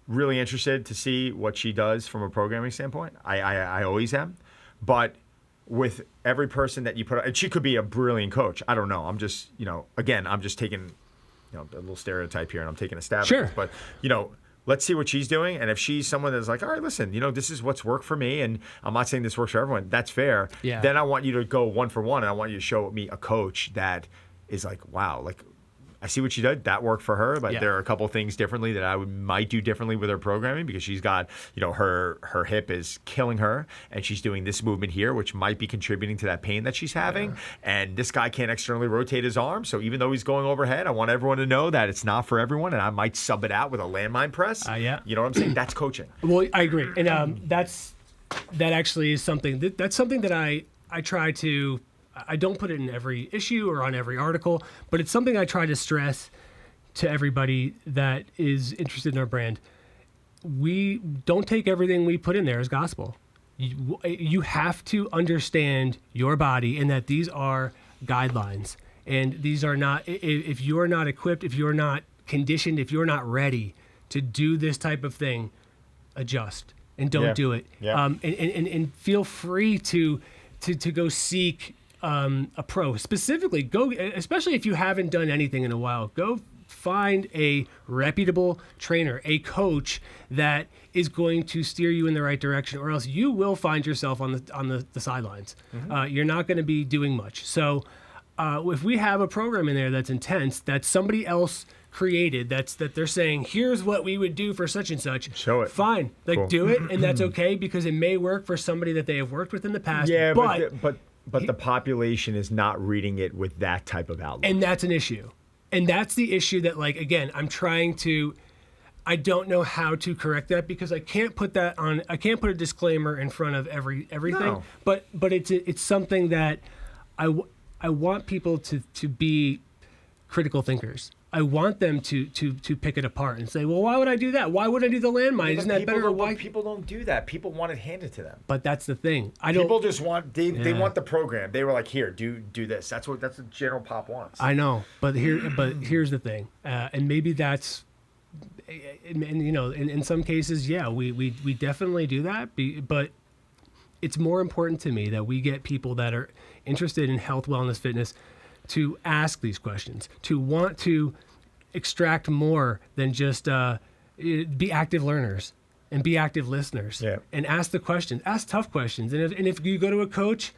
Really interested to see what she does from a programming standpoint. I always am, but with every person that you put, and she could be a brilliant coach. I don't know. I'm just, again, I'm just taking, a little stereotype here, and I'm taking a stab Sure. at this. But let's see what she's doing, and if she's someone that's like, all right, listen, this is what's worked for me, and I'm not saying this works for everyone. That's fair. Yeah. Then I want you to go one for one, and I want you to show me a coach that is like, wow, like, I see what she did. That worked for her, but there are a couple of things differently that I might do differently with her programming, because she's got, her hip is killing her, and she's doing this movement here, which might be contributing to that pain that she's having. Yeah. And this guy can't externally rotate his arm, so even though he's going overhead, I want everyone to know that it's not for everyone, and I might sub it out with a landmine press. Yeah. You know what I'm saying? That's coaching. Well, I agree, and that actually is something that's something that I try to. I don't put it in every issue or on every article, but it's something I try to stress to everybody that is interested in our brand. We don't take everything we put in there as gospel. You have to understand your body, and that these are guidelines. And these are not, if you're not equipped, if you're not conditioned, if you're not ready to do this type of thing, adjust and don't do it. Yeah. And feel free to go seek a pro. Specifically, go, especially if you haven't done anything in a while, go find a reputable trainer, a coach that is going to steer you in the right direction, or else you will find yourself on the sidelines. Mm-hmm. You're not going to be doing much. So if we have a program in there that's intense, that somebody else created, that they're saying, here's what we would do for such and such. Show it. Fine. Like, cool. Do it, and that's okay, because it may work for somebody that they have worked with in the past. Yeah, but the population is not reading it with that type of outlook. And that's an issue. And that's the issue that, like, again, I don't know how to correct that, because I can't put a disclaimer in front of everything. No. But it's something that I want people to be critical thinkers. I want them to pick it apart and say, well, why would I do that? Why would I do the landmine? Isn't that better? Why people don't do that? People want it handed to them. But that's the thing. People just want they want the program. They were like, here, do this. That's what General Pop wants. I know, but here's the thing, and maybe that's, and in some cases, yeah, we definitely do that. But it's more important to me that we get people that are interested in health, wellness, fitness, to ask these questions, to want to extract more than just be active learners and be active listeners. Yeah. And ask the questions, ask tough questions. And if you go to a coach,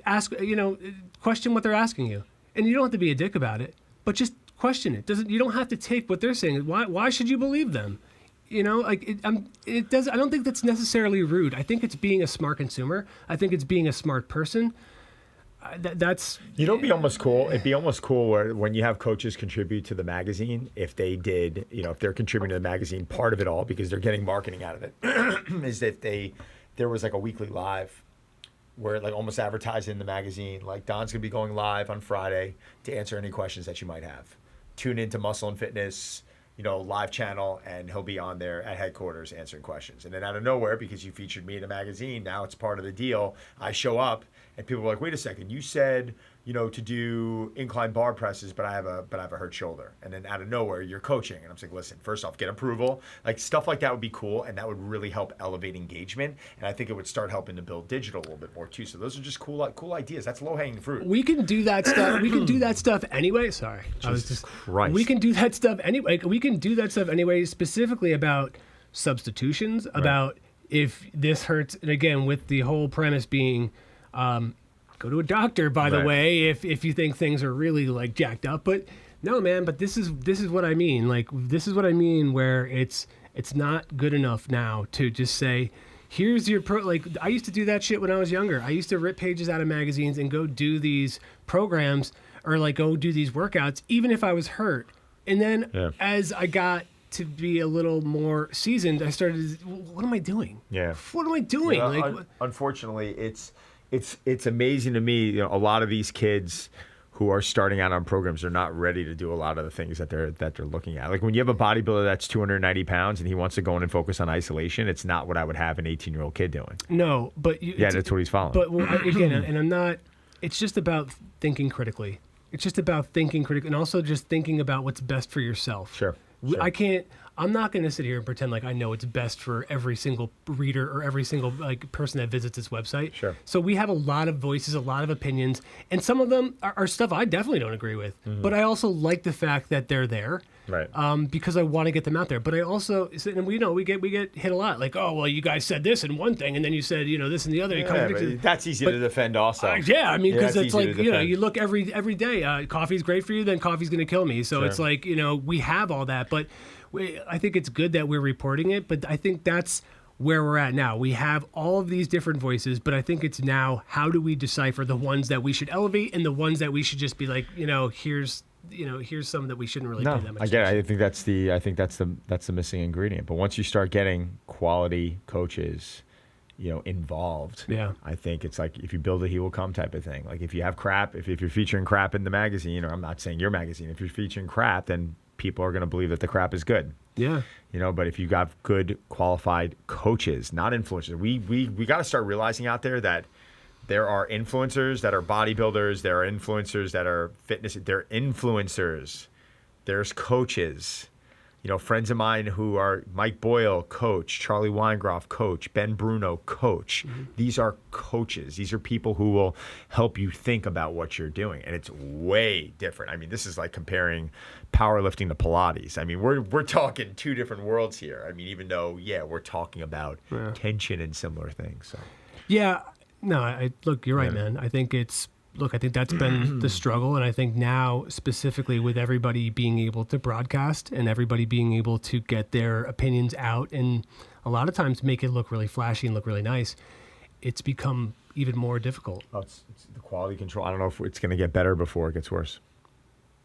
ask, question what they're asking you. And you don't have to be a dick about it, but just question it. You don't have to take what they're saying. Why should you believe them? I don't think that's necessarily rude. I think it's being a smart consumer. I think it's being a smart person. That's it'd be almost cool. It'd be almost cool when you have coaches contribute to the magazine, if they did, if they're contributing to the magazine, part of it all, because they're getting marketing out of it, is that there was like a weekly live where it like almost advertised in the magazine, like Don's gonna be going live on Friday to answer any questions that you might have. Tune into Muscle and Fitness, live channel, and he'll be on there at headquarters answering questions. And then out of nowhere, because you featured me in a magazine, now it's part of the deal. I show up, and people are like, "Wait a second, you said to do incline bar presses, but I have a hurt shoulder." And then out of nowhere, you're coaching, and I'm like, "Listen, first off, get approval." Like stuff like that would be cool, and that would really help elevate engagement. And I think it would start helping to build digital a little bit more too. So those are just cool ideas. That's low hanging fruit. We can do that stuff. We can do that stuff anyway. Sorry, Jesus Christ. We can do that stuff anyway. We can do that stuff anyway. Specifically about substitutions, about if this hurts, and again with the whole premise being. Go to a doctor, by the way, if you think things are really like jacked up. But no, man. But this is what I mean. Like, this is what I mean, where it's not good enough now to just say, here's your pro. Like, I used to do that shit when I was younger. I used to rip pages out of magazines and go do these programs, or like go do these workouts, even if I was hurt. And then as I got to be a little more seasoned, I started, what am I doing? Yeah. What am I doing? Unfortunately, it's amazing to me, a lot of these kids who are starting out on programs are not ready to do a lot of the things that they're looking at. Like when you have a bodybuilder that's 290 pounds and he wants to go in and focus on isolation, it's not what I would have an 18-year-old kid doing. No, but that's what he's following. But again, and I'm not. It's just about thinking critically. It's just about thinking critically, and also just thinking about what's best for yourself. Sure. I'm not going to sit here and pretend like I know it's best for every single reader or every single person that visits this website. Sure. So we have a lot of voices, a lot of opinions, and some of them are stuff I definitely don't agree with. Mm-hmm. But I also like the fact that they're there. Right. Because I want to get them out there. But I also, and we get hit a lot. Like, oh, well, you guys said this in one thing, and then you said, this and the other. But that's easy to defend also. Yeah, I mean, because it's like, you look every day, coffee's great for you, then coffee's going to kill me. So It's like, we have all that. But I think it's good that we're reporting it. But I think that's where we're at now. We have all of these different voices, but I think it's now, how do we decipher the ones that we should elevate and the ones that we should just be like, here's some that we shouldn't really pay that much attention. I think that's the missing ingredient. But once you start getting quality coaches, involved, I think it's like, if you build it, he will come type of thing. Like if you have crap, if you're featuring crap in the magazine, or I'm not saying your magazine, if you're featuring crap, then people are going to believe that the crap is good. Yeah. But if you got good qualified coaches, not influencers, we got to start realizing out there that there are influencers that are bodybuilders. There are influencers that are fitness. They're influencers. There's coaches. Friends of mine who are Mike Boyle, coach, Charlie Weingroff, coach, Ben Bruno, coach. Mm-hmm. These are coaches. These are people who will help you think about what you're doing. And it's way different. I mean, this is like comparing powerlifting to Pilates. I mean, we're talking two different worlds here. I mean, even though, we're talking about tension and similar things. So. Yeah. No, look, you're right, man. I think that's been the struggle. And I think now, specifically with everybody being able to broadcast and everybody being able to get their opinions out and a lot of times make it look really flashy and look really nice, it's become even more difficult. It's the quality control. I don't know if it's going to get better before it gets worse.